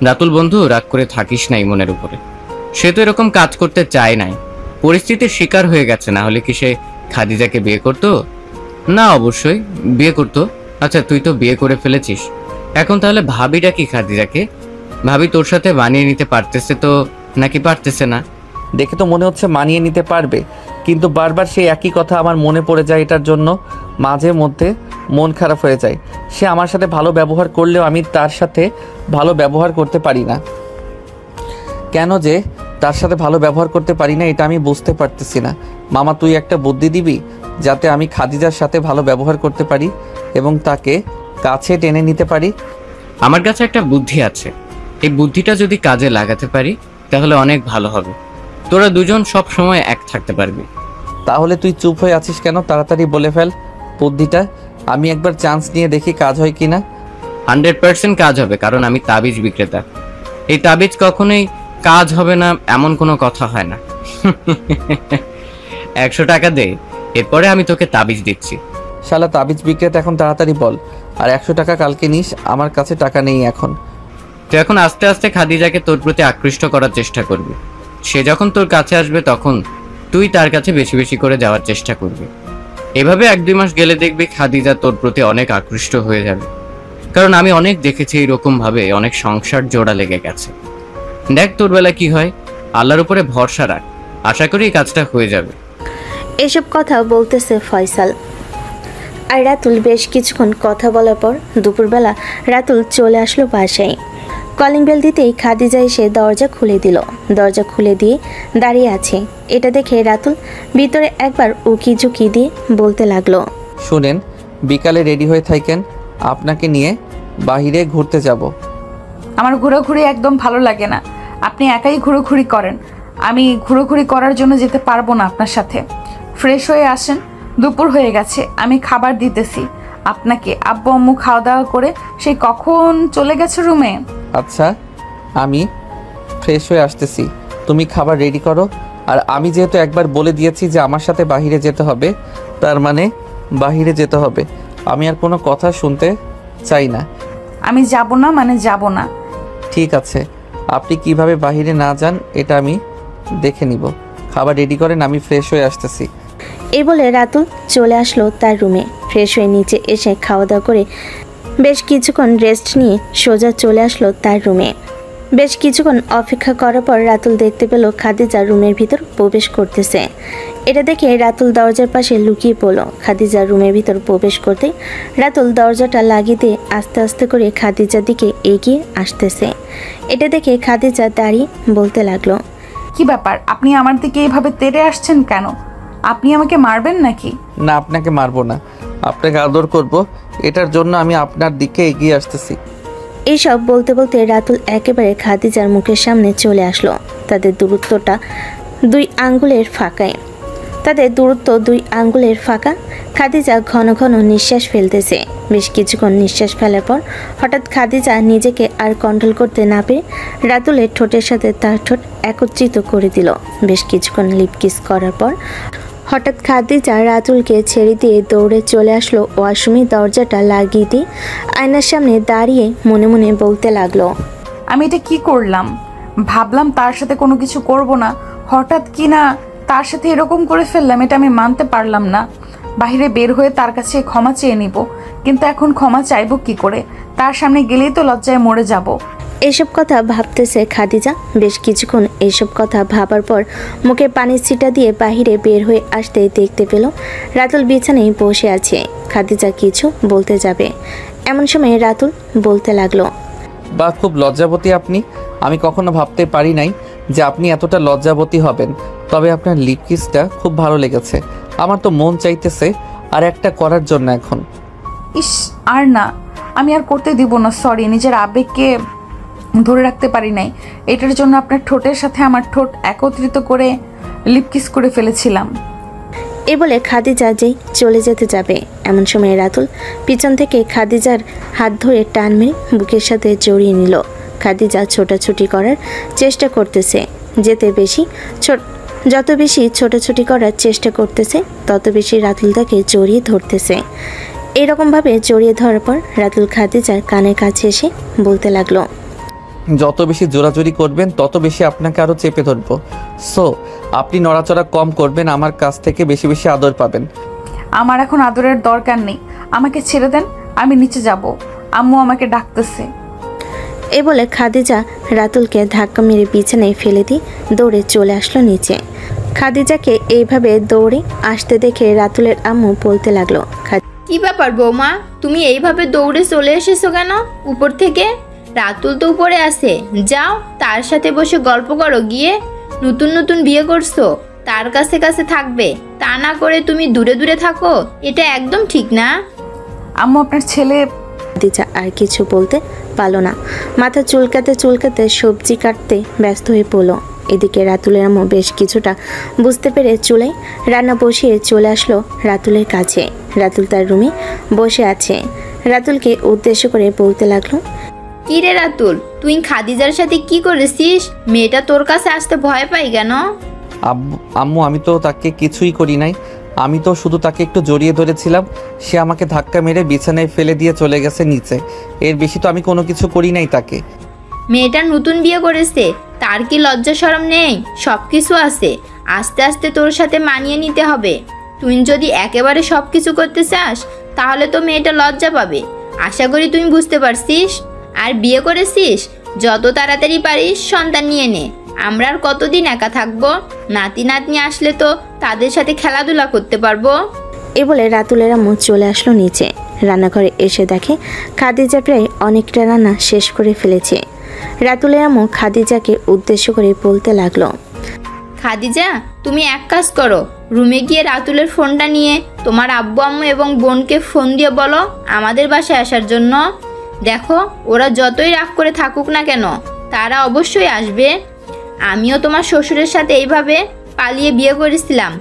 [SPEAKER 3] রাতুল বন্ধু, রাগ করে থাকিস না ইমনের উপরে। সে তো এরকম কাজ করতে চায় নাই, পরিস্থিতির শিকার হয়ে গেছে। না হলে কি সে খাদিজাকে বিয়ে করতো? না, অবশ্যই বিয়ে করতো। আচ্ছা, তুই তো বিয়ে করে ফেলেছিস, এখন তাহলে ভাবিটা কি খাদিজাকে? ভাবি তোর সাথে মানিয়ে নিতে পারতেছে তো নাকি পারতেছে না?
[SPEAKER 2] দেখে তো মনে হচ্ছে মানিয়ে নিতে পারবে, কিন্তু বারবার সেই একই কথা আমার মনে পড়ে যায়। এটার জন্য মাঝে মধ্যে মন খারাপ হয়ে যায়। সে আমার সাথে ভালো ব্যবহার করলেও আমি তার সাথে ভালো ব্যবহার করতে পারি না। কেন যে তার সাথে ভালো ব্যবহার করতে পারি না এটা আমি বুঝতে পারতেছি না। মামা, তুই একটা বুদ্ধি দিবি যাতে আমি খাদিজার সাথে ভালো ব্যবহার করতে পারি এবং তাকে কাছে টেনে নিতে পারি?
[SPEAKER 3] আমার কাছে একটা বুদ্ধি আছে, এই বুদ্ধিটা যদি কাজে লাগাতে পারি তাহলে অনেক ভালো হবে। তোরা দুজন সব সময় এক থাকতে পারবি।
[SPEAKER 2] তাহলে তুই চুপ হয়ে আছিস কেন? তাড়াতাড়ি বলে ফেল বুদ্ধিটা, আমি একবার চান্স নিয়ে দেখি কাজ হয় কিনা।
[SPEAKER 3] 100% কাজ হবে, কারণ আমি তাবিজ বিক্রেতা। এই তাবিজ কখনোই কাজ হবে না এমন কোনো কথা হয় না। 100 টাকা দে, এরপরে আমি তোকে তাবিজ দিচ্ছি।
[SPEAKER 2] শালা তাবিজ বিক্রেতা, এখন তাড়াতাড়ি বল। আর 100 টাকা কালকে নিস, আমার কাছে টাকা নেই এখন।
[SPEAKER 3] তুই এখন আস্তে আস্তে খাদিজাকে তোর প্রতি আকৃষ্ট করার চেষ্টা করবি। সে যখন তোর কাছে আসবে তখন তুই তার কাছে বেশি বেশি করে যাওয়ার চেষ্টা করবি। এভাবে 1-2 মাস গেলে দেখবি খাদিজা তোর প্রতি অনেক আকৃষ্ট হয়ে যাবে। কারণ আমি অনেক দেখেছি এইরকম ভাবে অনেক সংসার জোড়া লেগে গেছে। দেখ তোর বেলা কি হয়, আল্লাহর উপরে ভরসা রাখ, আশা করি এই কাজটা হয়ে যাবে।
[SPEAKER 4] এসব কথা বলতেছে ফয়সাল আর রাতুল। বেশ কিছুক্ষণ কথা বলার পর দুপুরবেলা রাতুল চলে আসলো বাসায়। কলিং বেল দিতেই খাদিজা এসে দরজা খুলে দিল। দরজা খুলে দিয়ে দাঁড়িয়ে আছে। এটা দেখে রাতুল ভিতরে একবার উকি ঝুঁকি দিয়ে বলতে লাগলো,
[SPEAKER 2] শুনেন, বিকালে রেডি হয়ে থাকেন, আপনাকে নিয়ে বাহিরে ঘুরতে যাব।
[SPEAKER 5] আমার ঘোরাঘুরি একদম ভালো লাগে না। আপনি একাই ঘুরোঘুরি করেন, আমি ঘুরোঘুরি করার জন্য যেতে পারবো না আপনার সাথে। ফ্রেশ হয়ে আসেন, দুপুর হয়ে গেছে, আমি খাবার দিতেছি আপনাকে। আব্বু আম্মু খাওয়া দাওয়া করে সেই কখন চলে গেছে রুমে।
[SPEAKER 2] আচ্ছা, আমি ফ্রেশ হয়ে আসতেছি, তুমি খাবার রেডি করো। আর আমি যেহেতু একবার বলে দিয়েছি যে আমার সাথে বাহিরে যেতে হবে, তার মানে বাহিরে যেতে হবে। আমি আর কোনো কথা শুনতে চাই না।
[SPEAKER 5] আমি যাব না মানে যাব না।
[SPEAKER 2] ঠিক আছে, আপনি কিভাবে বাহিরে না যান এটা আমি দেখে নিব। খাবার রেডি করেন, আমি ফ্রেশ হয়ে আসতেছি।
[SPEAKER 4] এই বলে রাতুল চলে আসলো তার রুমে। ফ্রেশ হয়ে নিচে এসে খাওয়া দাওয়া করে বেশ কিছুক্ষণ রেস্ট নিয়ে সোজা চলে আসলো তার রুমে। বেশ কিছুক্ষণ অপেক্ষা করার পর রাতুল দেখতে পেল খাদিজা রুমের ভিতর প্রবেশ করতেছে। এটা দেখে রাতুল দরজার পাশে লুকিয়ে পড়ল। খাদিজা রুমের ভিতর প্রবেশ করতে রাতুল দরজাটা লাগিয়ে দিয়ে আস্তে আস্তে করে খাদিজার দিকে এগিয়ে আসতেছে। এটা দেখে খাদিজা দাঁড়িয়ে বলতে লাগলো,
[SPEAKER 5] কি ব্যাপার, আপনি আমার দিকে এইভাবে তেড়ে আসছেন কেন? আপনি আমাকে মারবেন নাকি?
[SPEAKER 2] না, আপনাকে মারবো না, আপনাকে আদর করব, এটার জন্য আমি আপনার দিকে এগিয়ে আসতেছি।
[SPEAKER 4] এইসব বলতে বলতে রাতুল একেবারে খাদিজার মুখের সামনে চলে আসলো। তাদের দূরত্ব 2 আঙ্গুলের ফাঁকা। খাদিজা ঘন ঘন নিঃশ্বাস ফেলতেছে। বেশ কিছুক্ষণ নিঃশ্বাস ফেলার পর হঠাৎ খাদিজা নিজেকে আর কন্ট্রোল করতে না পেরে রাতুলের ঠোঁটের সাথে তার ঠোঁট একত্রিত করে দিল। বেশ কিছুক্ষণ লিপ কিস করার পর হঠাৎ খাদিজা রাতুলকে ছেড়ে দিয়ে দৌড়ে চলে আসলো ওয়াশরুমে। দরজাটা লাগিয়ে দিয়ে আয়নার সামনে দাঁড়িয়ে মনে মনে বলতে লাগলো,
[SPEAKER 5] আমি এটা কি করলাম? ভাবলাম তার সাথে কোনো কিছু করব না, হঠাৎ কি না তার সাথে এরকম করে ফেললাম। এটা আমি মানতে পারলাম না। বাইরে বের হয়ে তার কাছে ক্ষমা চেয়ে নিব, কিন্তু এখন ক্ষমা চাইবো কি করে? তার সামনে গেলেই তো লজ্জায় মরে যাব।
[SPEAKER 4] এইসব কথা ভাবতেছে খাদিজা। বেশ কিছুক্ষণ এইসব কথা ভাবার পর মুখে পানির ছিটা দিয়ে বাহিরে বের হয়ে আসতে দেখতে পেল রাতুল বিছানায় বসে আছে। খাদিজা কিছু বলতে যাবে, এমন সময় রাতুল বলতে লাগলো,
[SPEAKER 2] বা খুব লজ্জাবতী আপনি। আমি কখনো ভাবতে পারি নাই যে আপনি এতটা লজ্জাবতী হবেন। তবে আপনার লিপ কিসটা খুব ভালো লেগেছে। আমার তো মন চাইতেছে আর একটা করার জন্য এখন।
[SPEAKER 5] ইস, আর না, আমি আর করতে দিব না। সরি, নিজের আবেগকে ধরে রাখতে পারি নাই। এটার জন্য আপনার ঠোঁটের সাথে আমার ঠোঁট একত্রিত করে লিপ কিস করে ফেলেছিলাম।
[SPEAKER 4] এ বলে খাদিজা যেই চলে যেতে যাবে এমন সময় রাতুল পিছন থেকে খাদিজার হাত ধরে টান মেরে বুকের সাথে জড়িয়ে নিল। খাদিজা ছোটাছুটি করার চেষ্টা করতেছে, যত বেশি ছোটাছুটি করার চেষ্টা করতেছে তত বেশি রাতুল তাকে জড়িয়ে ধরতেছে। এরকমভাবে জড়িয়ে ধরার পর রাতুল খাদিজার কানের কাছে এসে বলতে লাগলো,
[SPEAKER 2] যত বেশি জোরাজোরি করবেন তত বেশি আপনাকে আরও চেপে ধরবো। সো আপনি নড়াচড়া কম করবেন, আমার কাছ থেকে বেশি বেশি আদর পাবেন।
[SPEAKER 5] আমার এখন আদরের দরকার নেই, আমাকে ছেড়ে দেন, আমি নিচে যাব, আম্মু আমাকে ডাকতেছে।
[SPEAKER 4] এ বলে খাদিজা রাতুলকে ধাক্কা মেরে বিছানায় ফেলে দিয়ে দৌড়ে চলে আসলো নিচে। খাদিজাকে এইভাবে দৌড়ে আসতে দেখে রাতুলের আম্মু বলতে লাগলো,
[SPEAKER 7] কি ব্যাপার বৌমা, তুমি এইভাবে দৌড়ে চলে এসেছো কেন উপর থেকে? রাতুল তো উপরে আছে, যাও তার সাথে বসে গল্প করো গিয়ে। নতুন নতুন বিয়ে করছো, তার কাছে কাছে থাকবে, তা না করে তুমি দূরে দূরে থাকো, এটা একদম ঠিক না।
[SPEAKER 5] আম্মু আপনার ছেলে।
[SPEAKER 4] খাদিজা আর কিছু বলতে পারল না, মাথা চুলকাতে চুলকাতে সবজি কাটতে ব্যস্ত হয়ে পড়ল। এদিকে রাতুলের আম্মু বেশ কিছুটা বুঝতে পেরে চুলায় রান্না বসিয়ে চলে আসলো রাতুলের কাছে। রাতুল তার রুমে বসে আছে। রাতুলকে উদ্দেশ্য করে বলতে লাগলো,
[SPEAKER 7] কি রে রাতুল, তুই খাদিজার সাথে কি করেছিস? মেয়েটা তোর কাছে আসতে ভয় পাই কেন?
[SPEAKER 2] আম্মু আমি তো তাকে কিছুই করি নাই, আমি তো শুধু তাকে একটু জড়িয়ে ধরেছিলাম, সে আমাকে ধাক্কা মেরে বিছানায় ফেলে দিয়ে চলে গেছে নিচে, এর বেশি তো আমি কোনো কিছু করি নাই তাকে।
[SPEAKER 7] মেয়েটা নতুন বিয়ে করেছে, তার কি লজ্জা শরম নেই? সব কিছু আছে, আস্তে আস্তে তোর সাথে মানিয়ে নিতে হবে। তুই যদি একেবারে সব কিছু করতে চাস তাহলে তো মেয়েটা লজ্জা পাবে, আশা করি তুমি বুঝতে পারছিস। আর বিয়ে করেছিস, যত তাড়াতাড়ি পারিস সন্তান নিয়ে নে, আমরা আর কতদিন একা থাকবো? নাতি নাতনি আসলে তো তাদের সাথে খেলাধুলা করতে পারবো।
[SPEAKER 4] এ বলে রাতুলের আম্মু চলে আসলো নিচে। রান্নাঘরে এসে দেখে খাদিজা প্রায় অনেকটা রান্না শেষ করে ফেলেছে। রাতুলের আম্মু খাদিজাকে উদ্দেশ্য করে বলতে লাগলো,
[SPEAKER 7] খাদিজা তুমি এক কাজ করো, রুমে গিয়ে রাতুলের ফোনটা নিয়ে তোমার আব্বু আম্মু এবং বোনকে ফোন দিয়ে বলো আমাদের বাসায় আসার জন্য। দেখো ওরা যতই রাগ করে থাকুক না কেন, তারা অবশ্যই আসবে। আমিও তোমার শ্বশুরের সাথে এইভাবে পালিয়ে বিয়ে করেছিলাম,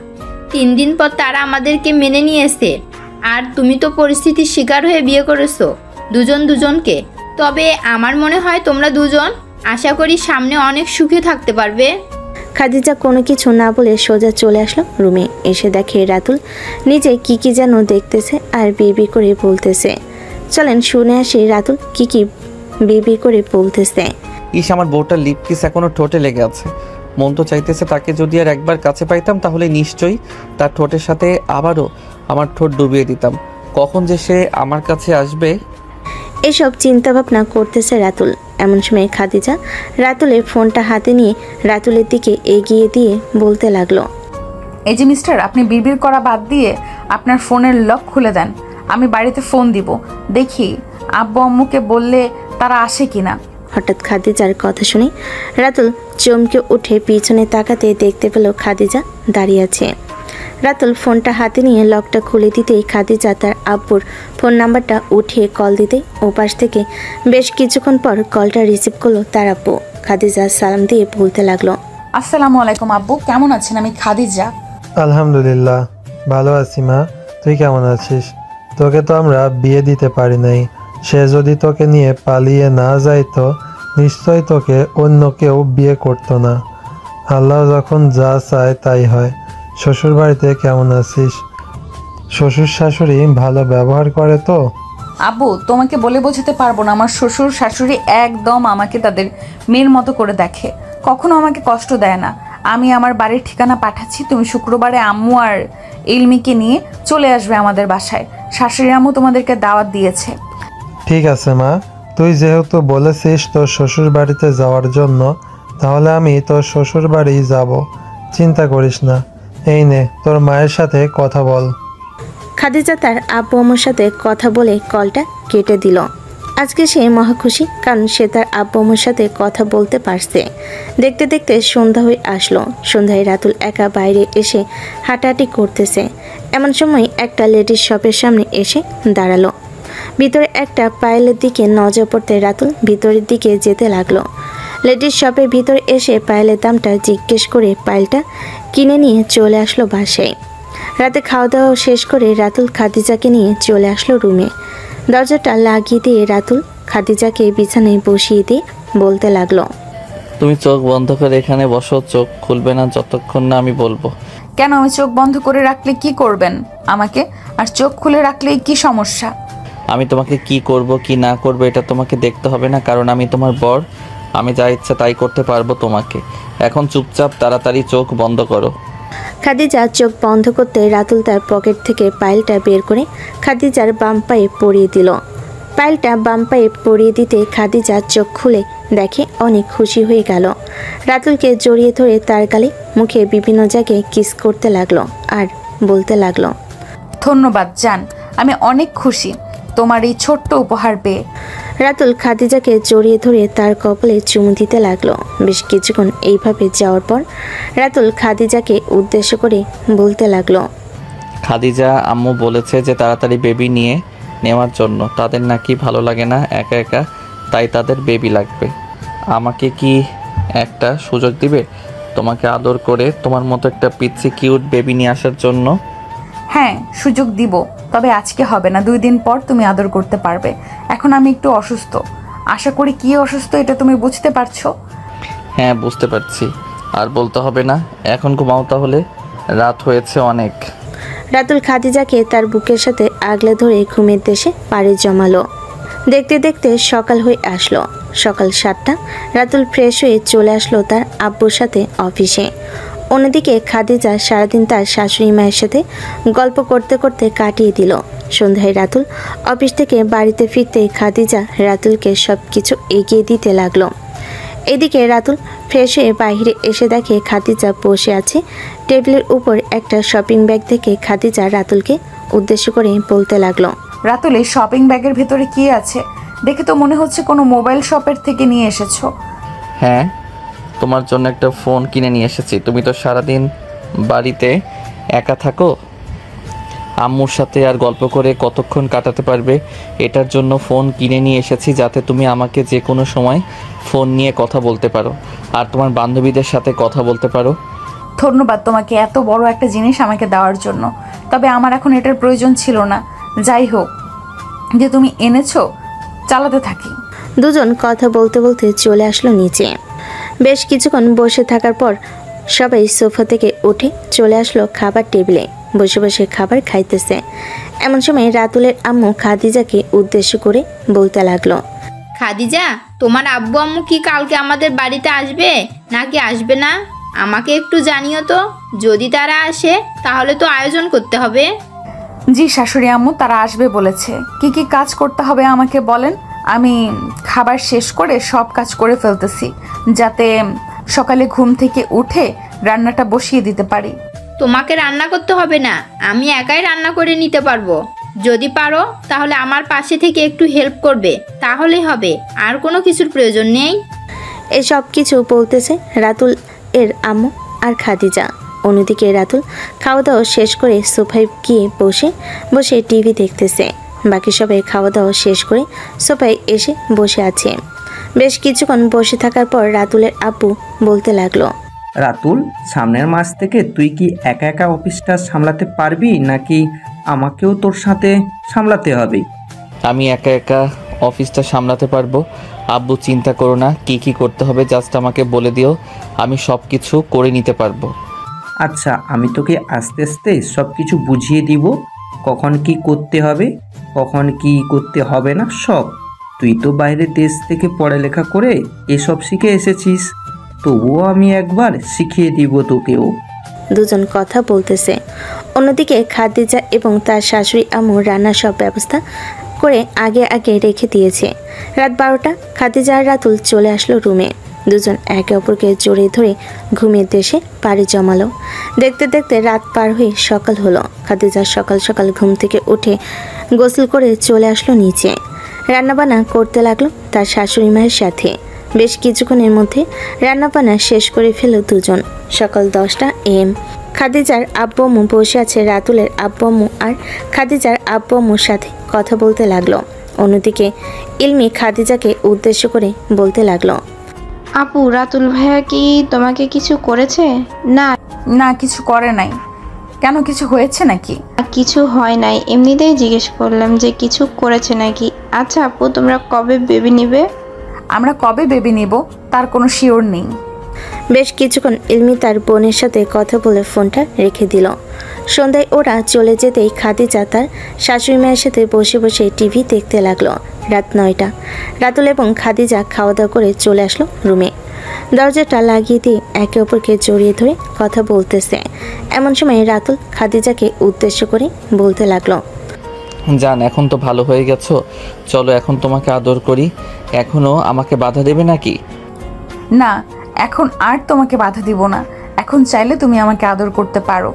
[SPEAKER 7] 3 দিন পর তারা আমাদেরকে মেনে নিয়েছে। আর তুমি তো পরিস্থিতির শিকার হয়ে বিয়ে করেছো দুজনকে। তবে আমার মনে হয় তোমরা দুজন আশা করি সামনে অনেক সুখে থাকতে পারবে।
[SPEAKER 4] খাদিজা কোনো কিছু না বলে সোজা চলে আসলো রুমে। এসে দেখে রাতুল নিজে কি যেন দেখতেছে আর বিবি করে বলতেছে। চলেন শুনে আসি রাতুল কি বিবি করে বলতেছে।
[SPEAKER 2] ইস, আমার বউটার লিপ কিস এখনো ঠোঁটে লেগে আছে, মন তো চাইতেছে তাকে যদি আর একবার কাছে পাইতাম তাহলে নিশ্চয়ই তার ঠোঁটের সাথে আবারও আমার ঠোঁট ডুবিয়ে দিতাম। কখন যে সে আমার কাছে আসবে,
[SPEAKER 4] এসব চিন্তা ভাবনা করতেছে রাতুল। এমন সময় খাদিজা রাতুলের ফোনটা হাতে নিয়ে রাতুলের দিকে এগিয়ে দিয়ে বলতে লাগলো,
[SPEAKER 5] এই যে মিস্টার, আপনি বিড়বিড় করা বাদ দিয়ে আপনার ফোনের লক খুলে দেন, আমি বাড়িতে ফোন দিব, দেখি আব্বু আম্মুকে বললে তারা আসে কিনা।
[SPEAKER 4] হঠাৎ খাদিজার কথা শুনে রাতুল চমকে উঠে পিছনে তাকাতে দেখতে পেল খাদিজা দাঁড়িয়ে আছে। রাতুল ফোনটা হাতে নিয়ে লকটা খুলে দিতেই খাদিজা তার আব্বুর ফোন নাম্বারটা উঠিয়ে কল দিতেই ওপাশ থেকে বেশ কিছুক্ষণ পর কলটা রিসিভ করলো তার আব্বু। খাদিজা সালাম দিয়ে বলতে লাগলো,
[SPEAKER 5] আসসালামু আলাইকুম আব্বু, কেমন আছেন? আমি খাদিজা।
[SPEAKER 10] আলহামদুলিল্লাহ ভালো আছি মা, তুই কেমন আছিস? তোকে তো আমরা বিয়ে দিতে পারি নাই, সে যদি তোকে নিয়ে পালিয়ে না যাইতো নিশ্চয় তোকে অন্য কেউ বিয়ে করতো না। আল্লাহ যখন যা চায় তাই হয়। শ্বশুর বাড়িতে কেমন আছিস? শ্বশুর শাশুড়ি ভালো ব্যবহার করে তো?
[SPEAKER 5] আব্বু তোমাকে বলে বোঝাতে পারবো না, আমার শ্বশুর শাশুড়ি একদম আমাকে তাদের মেয়ের মতো করে দেখে, কখনো আমাকে কষ্ট দেয় না। আমি আমার বাড়ির ঠিকানা পাঠাচ্ছি, তুমি শুক্রবারে আম্মু আর ইলমিকে নিয়ে চলে আসবে আমাদের বাসায়। শাশুড়ি আম্মু তোমাদেরকে দাওয়াত দিয়েছে।
[SPEAKER 10] ঠিক আছে মা, তুই যেহেতু বলেছিস তোর শ্বশুর বাড়িতে যাওয়ার জন্য, তাহলে আমি তোর শ্বশুর বাড়ি যাব, চিন্তা করিস না। এই নে তোর মায়ের সাথে কথা বল।
[SPEAKER 4] খাদিজা তার আব্বু আম্মুর সাথে কথা বলে কলটা কেটে দিল। আজকে সে মহা খুশি, কারণ সে তার আব্বু আম্মুর সাথে কথা বলতে পারছে। দেখতে দেখতে সন্ধ্যা হয়ে আসলো। সন্ধ্যায় রাতুল একা বাইরে এসে হাঁটাহাঁটি করতেছে। এমন সময় একটা লেডিস শপের সামনে এসে দাঁড়ালো। ভিতরে একটা পায়েলের দিকে নজর পড়তে রাতুল ভিতরের দিকে যেতে লাগলো। লেডিস শপের ভিতরে এসে পায়েলের দামটা জিজ্ঞেস করে পায়েলটা কিনে নিয়ে চলে আসলো বাসায়। রাতে খাওয়া দাওয়া শেষ করে রাতুল খাদিজাকে নিয়ে চলে আসলো রুমে। দরজাটা লাগিয়ে দিয়ে রাতুল খাদিজাকে বিছানায় বসিয়ে দিয়ে বলতে লাগলো,
[SPEAKER 2] তুমি চোখ বন্ধ করে এখানে বসো, চোখ খুলবে না যতক্ষণ না আমি বলবো।
[SPEAKER 5] কেন আমি চোখ বন্ধ করে রাখলে কি করবেন আমাকে, আর চোখ খুলে রাখলেই কি সমস্যা?
[SPEAKER 2] আমি তোমাকে কি করব কি না করব এটা তোমাকে দেখতে হবে না, কারণ আমি তোমার বর। আমি যা ইচ্ছা তাই করতে পারবো তোমাকে। এখন চুপচাপ তাড়াতাড়ি চোখ বন্ধ করো।
[SPEAKER 4] খাদিজা চোখ বন্ধ করতে রাতুল তার পকেট থেকে পাইলটা বের করে খাদিজার বাম পায়ে পরিয়ে দিল। পাইলটা বাম পায়ে পরিয়ে দিতে খাদিজা চোখ খুলে দেখে অনেক খুশি হয়ে গেল। রাতুলকে জড়িয়ে ধরে তার গালে মুখে বিভিন্ন জায়গায় কিস করতে লাগলো আর বলতে লাগলো,
[SPEAKER 5] ধন্যবাদ জান, আমি অনেক খুশি তোমার এই ছোট্ট উপহার পেয়ে।
[SPEAKER 4] রাতুল খাদিজাকে জড়িয়ে ধরে তার কপালে চুমু দিতে লাগলো। বেশ কিছুক্ষণ এইভাবে যাওয়ার পর রাতুল খাদিজাকে উদ্দেশ্য করে বলতে লাগলো,
[SPEAKER 2] খাদিজা আম্মু বলেছে যে তাড়াতাড়ি বেবি নিয়ে নেওয়ার জন্য। তাদের নাকি ভালো লাগে না একা একা, তাই তাদের বেবি লাগবে। আমাকে কি একটা সুযোগ দিবে তোমাকে আদর করে তোমার মতো একটা পিচ্ছি কিউট বেবি নিয়ে আসার জন্য?
[SPEAKER 5] হ্যাঁ, সুযোগ দিব, তবে আজকে হবে না, 2 দিন পর তুমি আদর করতে পারবে। এখন আমি একটু অসুস্থ, আশা করি কি অসুস্থ এটা তুমি বুঝতে পারছো।
[SPEAKER 2] হ্যাঁ বুঝতে পারছি, আর বলতে হবে না। এখন ঘুমাও তাহলে, রাত হয়েছে অনেক।
[SPEAKER 4] রাতুল খাদিজাকে তার বুকের সাথে আগলে ধরে ঘুমের দেশে পাড়ি জমালো। দেখতে দেখতে সকাল হয়ে আসলো। সকাল 7টা। রাতুল ফ্রেশ হয়ে চলে আসলো তার আব্বুর সাথে অফিসে। অন্যদিকে খাদিজা সারাদিন তার শাশুড়ি মায়ের সাথে গল্প করতে করতে কাটিয়ে দিল। সন্ধ্যায় রাতুল অফিস থেকে বাড়িতে ফিরতেই খাদিজা রাতুলকে সব কিছু এগিয়ে দিতে লাগলো। এদিকে রাতুল ফ্রেশ হয়ে বাইরে এসে দেখে খাদিজা বসে আছে টেবিলের উপর একটা শপিং ব্যাগ থেকে খাদিজা রাতুলকে উদ্দেশ্য করে বলতে লাগলো,
[SPEAKER 5] রাতুল, এই শপিং ব্যাগের ভেতরে কি আছে? দেখে তো মনে হচ্ছে কোনো মোবাইল শপের থেকে নিয়ে এসেছো।
[SPEAKER 2] হ্যাঁ, তোমার জন্য একটা ফোন কিনে নিয়ে এসেছি। তুমি তো সারাদিন বাড়িতে একা থাকো, আম্মুর সাথে আর গল্প করে কতক্ষণ কাটাতে পারবে, এটার জন্য ফোন কিনে নিয়ে এসেছি যাতে তুমি আমাকে যে কোনো সময় ফোন নিয়ে কথা বলতে পারো আর তোমার বান্ধবীদের সাথে কথা বলতে পারো।
[SPEAKER 5] ধন্যবাদ তোমাকে এত বড় একটা জিনিস আমাকে দেওয়ার জন্য, তবে আমার এখন এটার প্রয়োজন ছিল না। যাই হোক, যে তুমি এনেছো, চালাতে থাকি।
[SPEAKER 4] দুজন কথা বলতে বলতে চলে আসলো নিচে। বেশ কিছুক্ষণ বসে থাকার পর সবাই সোফা থেকে উঠে চলে আসলো খাবার টেবিলে, বসে বসে খাবার খাইতেছে। এমন সময় রাতুলের আম্মু খাদিজাকে উদ্দেশ্য করে বলতে লাগলো,
[SPEAKER 7] খাদিজা, তোমার আব্বু আম্মু কি কালকে আমাদের বাড়িতে আসবে নাকি আসবে না? আমাকে একটু জানিও তো। যদি তারা আসে তাহলে তো আয়োজন করতে হবে।
[SPEAKER 5] জি শাশুড়ি আম্মু, তারা আসবে বলেছে। কি কি কাজ করতে হবে আমাকে বলেন, আমি খাবার শেষ করে সব কাজ করে ফেলতেছি, যাতে সকালে ঘুম থেকে উঠে রান্নাটা বসিয়ে দিতে পারি।
[SPEAKER 7] তোমাকে রান্না করতে হবে না, আমি একাই রান্না করে নিতে পারবো। যদি পারো তাহলে আমার পাশে থেকে একটু হেল্প করবে, তাহলেই হবে, আর কোনো কিছুর প্রয়োজন নেই।
[SPEAKER 4] এসব কিছু বলতেছে রাতুল এর আম্মু আর খাদিজা। অন্যদিকে রাতুল খাওয়া দাওয়া শেষ করে সোফায় গিয়ে বসে টিভি দেখতেছে। বাকি সবাই খাওয়া দাওয়া শেষ করে সোফায় এসে বসে আছে। বেশ কিছুক্ষণ বসে থাকার পর রাতুলের আব্বু বলতে লাগলো,
[SPEAKER 8] রাতুল, সামনের মাস থেকে তুই কি একা একা অফিসটা সামলাতে পারবি নাকি আমাকেও তোর সাথে সামলাতে হবে?
[SPEAKER 2] আমি একা একা অফিসটা সামলাতে পারবো আব্বু, চিন্তা করো না। কি কি করতে হবে জাস্ট আমাকে বলে দিও, আমি সব কিছু করে নিতে পারবো।
[SPEAKER 8] আচ্ছা, আমি তোকে আস্তে আস্তে সব কিছু বুঝিয়ে দিব, কখন কি করতে হবে কখন কি করতে হবে না সব। তুই তো বাইরের দেশ থেকে পড়ালেখা করে এসব শিখে এসেছিস, তবুও আমি একবার শিখিয়ে দিব তোকেও।
[SPEAKER 4] দুজন কথা বলতেছে। অন্যদিকে খাদিজা এবং তার শাশুড়ি আম্মু রান্নার সব ব্যবস্থা করে আগে রেখে দিয়েছে। রাত 12টা। খাদিজা আর রাতুল চলে আসলো রুমে। দুজন একে অপরকে জড়িয়ে ধরে ঘুমের দেশে পাড়ি জমালো। দেখতে দেখতে রাত পার হয়ে সকাল হলো। খাদিজা সকাল সকাল ঘুম থেকে উঠে গোসল করে চলে আসলো নিচে। রান্নাবান্না করতে লাগলো তার শাশুড়ি মায়ের সাথে। বেশ কিছুক্ষণের মধ্যে রান্নাবান্না শেষ করে ফেল দুজন। সকাল 10টা AM। খাদিজার আব্বু আম্মু বসে আছে রাতুলের আব্বু আম্মু আর খাদিজার আব্বু আম্মুর সাথে কথা বলতে লাগলো। অন্যদিকে ইলমি খাদিজাকে উদ্দেশ্য করে বলতে লাগলো,
[SPEAKER 11] আপু, রাতুল ভাইয়া কি তোমাকে কিছু করেছে? না
[SPEAKER 5] না, কিছু করে নাই। কেন, কিছু হয়েছে নাকি?
[SPEAKER 11] কিছু হয় নাই, এমনিতেই জিজ্ঞেস করলাম যে কিছু করেছে নাকি। আচ্ছা আপু, তোমরা কবে বেবি নিবে?
[SPEAKER 5] আমরা কবে বেবি নিব তার কোনো শিওর নেই।
[SPEAKER 4] বেশ কিছুক্ষণ ইলমি তার বোনের সাথে কথা বলে ফোনটা রেখে দিল। সন্ধ্যায় ওরা চলে যেতেই খাদিজা তার শাশুড়ি মায়ের সাথে বসে বসে টিভি দেখতে লাগলো। রাত 9টা। রাতুল এবং খাদিজা খাওয়া দাওয়া করে চলে আসলো রুমে। দরজাটা লাগিয়ে দিয়ে একে অপরকে জড়িয়ে ধরে কথা বলতেছে। এমন সময় রাতুল খাদিজাকে উদ্দেশ্য করে বলতে লাগলো,
[SPEAKER 2] জান, এখন তো ভালো হয়ে গেছো, চলো এখন তোমাকে আদর করি। এখনো আমাকে বাধা দেবে নাকি?
[SPEAKER 5] না, এখন আর তোমাকে বাধা দিব না। এখন চাইলে তুমি আমাকে আদর করতে পারো।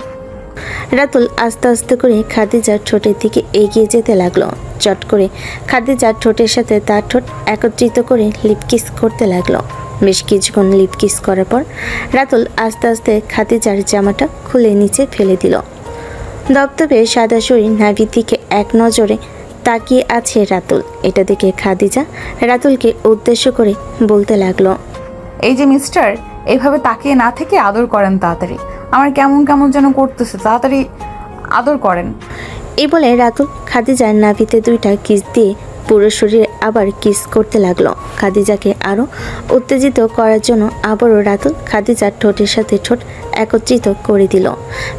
[SPEAKER 4] রাতুল আস্তে আস্তে করে খাদিজার ঠোঁটের দিকে এগিয়ে যেতে লাগলো। চট করে খাদিজার ঠোঁটের সাথে তার ঠোঁট একত্রিত করে লিপকিস করতে লাগলো। বেশ কিছুক্ষণ লিপকিস করার পর রাতুল আস্তে আস্তে খাদিজার জামাটা খুলে নিচে ফেলে দিল। দপদপে সাদা শরীর নাভির দিকে এক নজরে তাকিয়ে আছে রাতুল। এটা দেখে খাদিজা রাতুলকে উদ্দেশ্য করে বলতে লাগলো,
[SPEAKER 5] এই যে মিস্টার, এইভাবে তাকিয়ে না থেকে আদর করেন তাড়াতাড়ি। আমার কেমন কেমন যেন করতেছে, তাড়াতাড়ি আদর করেন।
[SPEAKER 4] এই বলে রাতুল খাদিজার নাভিতে 2টা কিস দিয়ে পুরো শরীরে আবার কিস করতে লাগলো। খাদিজাকে আরও উত্তেজিত করার জন্য আবারও রাতুল খাদিজার ঠোঁটের সাথে ঠোঁট একত্রিত করে দিল।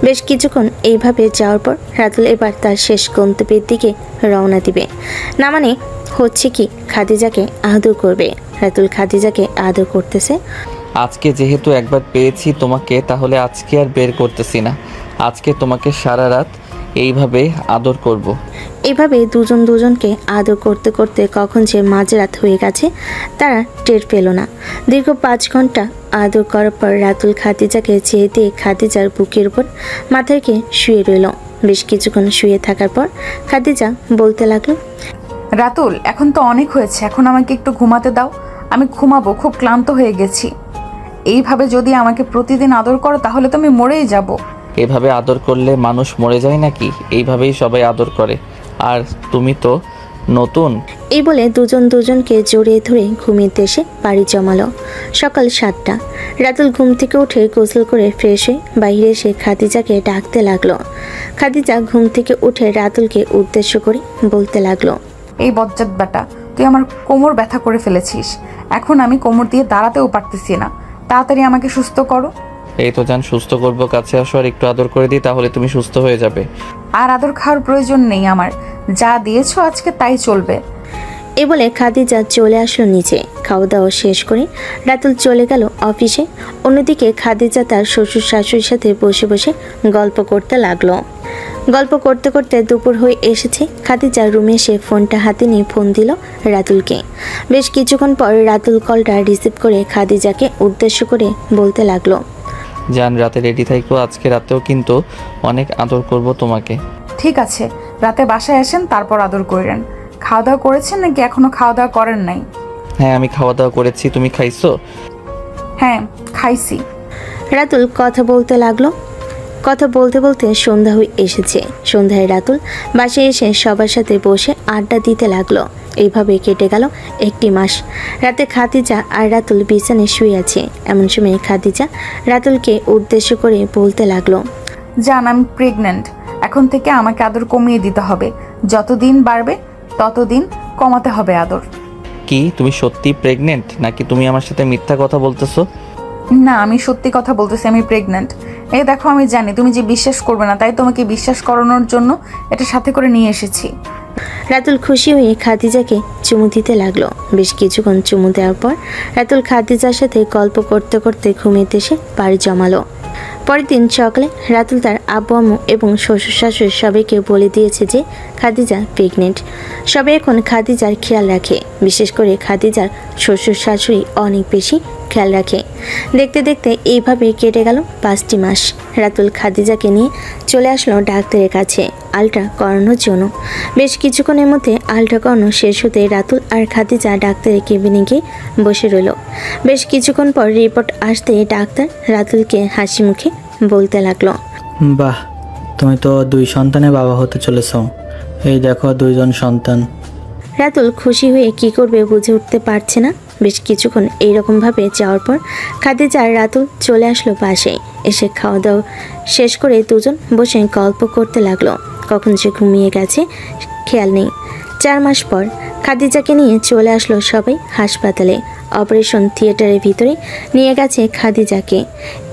[SPEAKER 4] বেশ কিছুক্ষণ এইভাবে যাওয়ার পর রাতুল এবার তার শেষ গন্তব্যের দিকে রওনা দিবে। না মানে হচ্ছে কি, খাদিজাকে আদর করবে। রাতুল খাদিজাকে আদর করতেছে।
[SPEAKER 2] আজকে যেহেতু একবার পেয়েছি তোমাকে, তাহলে আজকে আর বের করতেছি না। আজকে তোমাকে সারা রাত এইভাবে আদর করব।
[SPEAKER 4] এভাবে দুজন দুজনকে আদর করতে করতে কখন যে মাঝরাত হয়ে গেছে তারা টের পেল না। দীর্ঘ 5 ঘন্টা আদর করার পর রাতুল খাদিজাকে চেয়ে দিয়ে খাদিজার বুকের উপর মাথা রেখে শুয়ে রইল। বেশ কিছুক্ষণ শুয়ে থাকার পর খাদিজা বলতে লাগলো,
[SPEAKER 5] রাতুল, এখন তো অনেক হয়েছে, এখন আমাকে একটু ঘুমাতে দাও। আমি ঘুমাবো, খুব ক্লান্ত হয়ে গেছি। এইভাবে যদি আমাকে প্রতিদিন আদর করো তাহলে তো আমি মরেই যাব।
[SPEAKER 2] এভাবে আদর করলে মানুষ মরে যায় নাকি? এইভাবেই সবাই আদর করে। আর তুমি তো নতুন।
[SPEAKER 4] এই বলে দুজন দুজনকে জড়িয়ে ধরে ঘুমিয়ে এসে বাড়ি জমালো। সকাল 7টা। রাতুল ঘুম থেকে উঠে গোসল করে ফ্রেশ হয়ে বাইরে এসে খাদিজাকে ডাকতে লাগলো। খাদিজা ঘুম থেকে উঠে রাতুলকে উদ্দেশ্য করে বলতে লাগলো,
[SPEAKER 5] এই বজ্জাত বেটা, তুই আমার কোমর ব্যথা করে ফেলেছিস। এখন আমি কোমর দিয়ে দাঁড়াতেও পারতেছি না। তাড়াতাড়ি আমাকে সুস্থ করো।
[SPEAKER 2] এই তো জান, সুস্থ করবো, কাছে আসো আর একটু আদর করে দিই, তাহলে তুমি সুস্থ হয়ে যাবে।
[SPEAKER 5] আর আদর খাওয়ার প্রয়োজন নেই আমার, যা দিয়েছো আজকে তাই চলবে।
[SPEAKER 4] এ বলে খাদিজা চলে আসলো নিচে। খাওয়া দাওয়া শেষ করে রাতুল চলে গেল অফিসে। অন্যদিকে খাদিজা তার শ্বশুর শাশুড়ির সাথে বসে বসে গল্প করতে লাগলো। গল্প করতে করতে দুপুর হয়ে এসেছে। খাদিজা রুমে এসে ফোনটা হাতে নিয়ে ফোন দিল রাতুলকে। বেশ কিছুক্ষণ পর রাতুল কলটা রিসিভ করে খাদিজাকে উদ্দেশ্য করে বলতে লাগলো,
[SPEAKER 2] জান, রাতে রেডি থাকো, আজকে রাতেও কিন্তু অনেক আদর করব তোমাকে।
[SPEAKER 5] ঠিক আছে, রাতে বাসায় আসেন, তারপর আদর করেন। খাওয়া দাওয়া করেছেন নাকি এখনো খাওয়া দাওয়া করেন নাই?
[SPEAKER 2] হ্যাঁ, আমি খাওয়া দাওয়া করেছি, তুমি খাইছো?
[SPEAKER 5] হ্যাঁ, খাইছি।
[SPEAKER 4] রাতুল কথা বলতে লাগলো। কথা বলতে বলতে সন্ধ্যা হয়ে এসেছে। সন্ধ্যায় রাতুল বাসায় এসে সবার সাথে বসে আড্ডা দিতে লাগলো। এইভাবে কেটে গেল 1 মাস। রাতে খাদিজা আর রাতুল বিছানায় শুয়ে আছে। এমন সময় খাদিজা রাতুলকে উদ্দেশ্য করে বলতে লাগলো,
[SPEAKER 5] জান, আমি প্রেগন্যান্ট। এখন থেকে আমাকে আদর কমিয়ে দিতে হবে। যতদিন বাড়বে ততদিন কমাতে হবে আদর।
[SPEAKER 2] কি তুমি সত্যি প্রেগনেন্ট নাকি তুমি আমার সাথে মিথ্যা কথা বলতেছো?
[SPEAKER 5] না, আমি সত্যি কথা বলতেছি, আমি প্রেগন্যান্ট। এই দেখো, আমি জানি তুমি যে বিশ্বাস করবে না, তাই তোমাকে বিশ্বাস করানোর জন্য এটা সাথে করে নিয়ে এসেছি।
[SPEAKER 4] রাতুল খুশি হয়ে খাদিজাকে চুমু দিতে লাগলো। বেশ কিছুক্ষণ চুমু দেওয়ার পর রাতুল খাদিজার সাথে গল্প করতে করতে ঘুমিয়ে এসে বাড়ি জমালো। পরের দিন সকালে রাতুল তার আব্বু আম্মু এবং শ্বশুর শাশুড়ি সবাইকে বলে দিয়েছে যে খাদিজা প্রেগনেন্ট। সবাই এখন খাদিজার খেয়াল রাখে। বিশেষ করে খাদিজার শ্বশুর শাশুড়ি অনেক বেশি খেয়াল রাখে। দেখতে দেখতে এইভাবে কেটে গেল 5টি মাস। রাতুল খাদিজাকে নিয়ে চলে আসলো ডাক্তারের কাছে আলট্রা করানোর জন্য। বেশ কিছুক্ষণের মধ্যে আলট্রা করানো শেষ হতে রাতুল আর খাদিজা ডাক্তারের কেবিনে গিয়ে বসে রইল। বেশ কিছুক্ষণ পর রিপোর্ট আসতে ডাক্তার রাতুলকে হাসি মুখে বলতে লাগলো,
[SPEAKER 12] বাহ, তুমি তো 2 সন্তানের বাবা হতে চলেছ। এই দেখো 2জন সন্তান।
[SPEAKER 4] রাতুল খুশি হয়ে কি করবে বুঝে উঠতে পারছে না। বেশ কিছুক্ষণ এইরকমভাবে যাওয়ার পর খাদিজা আর রাতুল চলে আসলো পাশে। এসে খাওয়া দাওয়া শেষ করে দুজন বসে গল্প করতে লাগলো। কখন যে ঘুমিয়ে গেছে খেয়াল নেই। 4 মাস পর খাদিজাকে নিয়ে চলে আসলো সবাই হাসপাতালে। অপারেশন থিয়েটারের ভিতরে নিয়ে গেছে খাদিজাকে।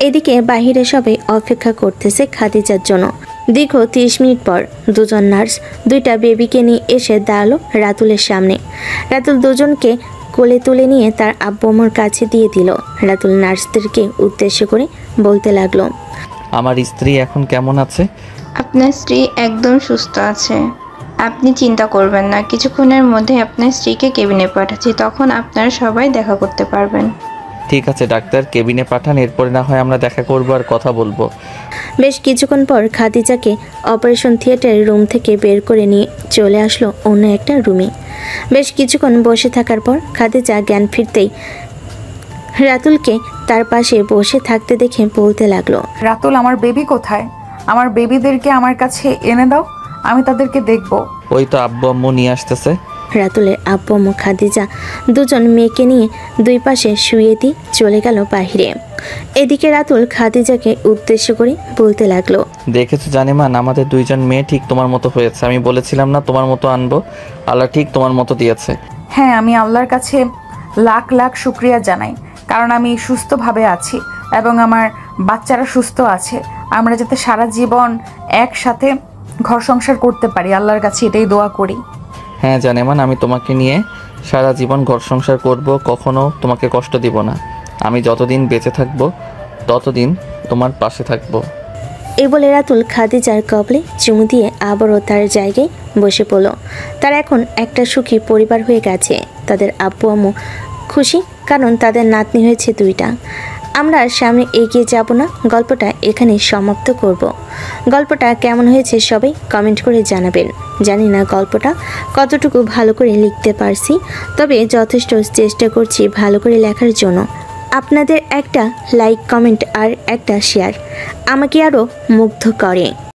[SPEAKER 4] এদিকে বাহিরে সবাই অপেক্ষা করতেছে খাদিজার জন্য। দীর্ঘ 30 মিনিট পর দুজন নার্স 2টা বেবিকে নিয়ে এসে দাঁড়ালো রাতুলের সামনে। রাতুল দুজনকে কোলে তুলে নিয়ে তার আব্বু আম্মুর কাছে দিয়ে দিল। রাতুল নার্সদেরকে উদ্দেশ্য করে বলতে লাগলো,
[SPEAKER 2] আমার স্ত্রী এখন কেমন আছে?
[SPEAKER 11] আপনার স্ত্রী একদম সুস্থ আছে, আপনি চিন্তা করবেন না। কিছুক্ষণের মধ্যে আপনার স্ত্রীকে কেবিনে পাঠাচ্ছি, তখন আপনারা সবাই দেখা করতে পারবেন।
[SPEAKER 2] ঠিক আছে ডাক্তার, কেবিনে পাঠান, এরপরে না হয় আমরা দেখা করবো আর কথা বলবো।
[SPEAKER 4] বেশ কিছুক্ষণ পর খাদিজাকে অপারেশন থিয়েটারের রুম থেকে বের করে নিয়ে চলে আসলো অন্য একটা রুমে। বেশ কিছুক্ষণ বসে থাকার পর খাদিজা জ্ঞান ফিরতেই রাতুলকে তার পাশে বসে থাকতে দেখে বলতে লাগলো,
[SPEAKER 5] রাতুল, আমার বেবি কোথায়? আমার বেবিদেরকে আমার কাছে এনে দাও, আমি তাদেরকে দেখব।
[SPEAKER 2] ওই তো আব্বু আম্মু নিয়ে আসতেছে।
[SPEAKER 4] রাতুলের আব্বু আম্মু খাদিজা দুজন মেয়েকে নিয়ে দুই পাশে শুয়ে দিয়ে চলে গেল বাহিরে। এদিকে রাতুল খাদিজাকে উদ্দেশ্য করে বলতে লাগলো,
[SPEAKER 2] দেখেছো জানেমান, আমাদের 2জন মেয়ে ঠিক তোমার মতো হয়েছে। আমি বলেছিলাম না তোমার মতো আনবো, আল্লাহ ঠিক তোমার মতো দিয়েছে।
[SPEAKER 5] হ্যাঁ, আমি আল্লাহর কাছে লাখ লাখ শুক্রিয়া জানাই, কারণ আমি সুস্থভাবে আছি এবং আমার বাচ্চারা সুস্থ আছে। আমরা যাতে সারা জীবন একসাথে ঘর সংসার করতে পারি, আল্লাহর কাছে এটাই দোয়া করি।
[SPEAKER 2] হ্যাঁ জানেমান, আমি তোমাকে নিয়ে সারা জীবন ঘর সংসার করব, কখনো তোমাকে কষ্ট দিব না। আমি যতদিন বেঁচে থাকবো ততদিন তোমার পাশে থাকবো।
[SPEAKER 4] এই বলে রাতুল খাদিজার কবলে চুমু দিয়ে আবারও তার জায়গায় বসে পড়ল। তার এখন একটা সুখী পরিবার হয়ে গেছে। তাদের আব্বু আম্মু খুশি, কারণ তাদের নাতনি হয়েছে 2টা। আমরা সামনে এগিয়ে যাব না, গল্পটা এখানেই সমাপ্ত করব। গল্পটা কেমন হয়েছে সবাই কমেন্ট করে জানাবেন। জানি না গল্পটা কতটুকু ভালো করে লিখতে পারছি, তবে যথেষ্ট চেষ্টা করছি ভালো করে লেখার জন্য। আপনাদের একটা লাইক, কমেন্ট আর একটা শেয়ার আমাকে আরও মুগ্ধ করে।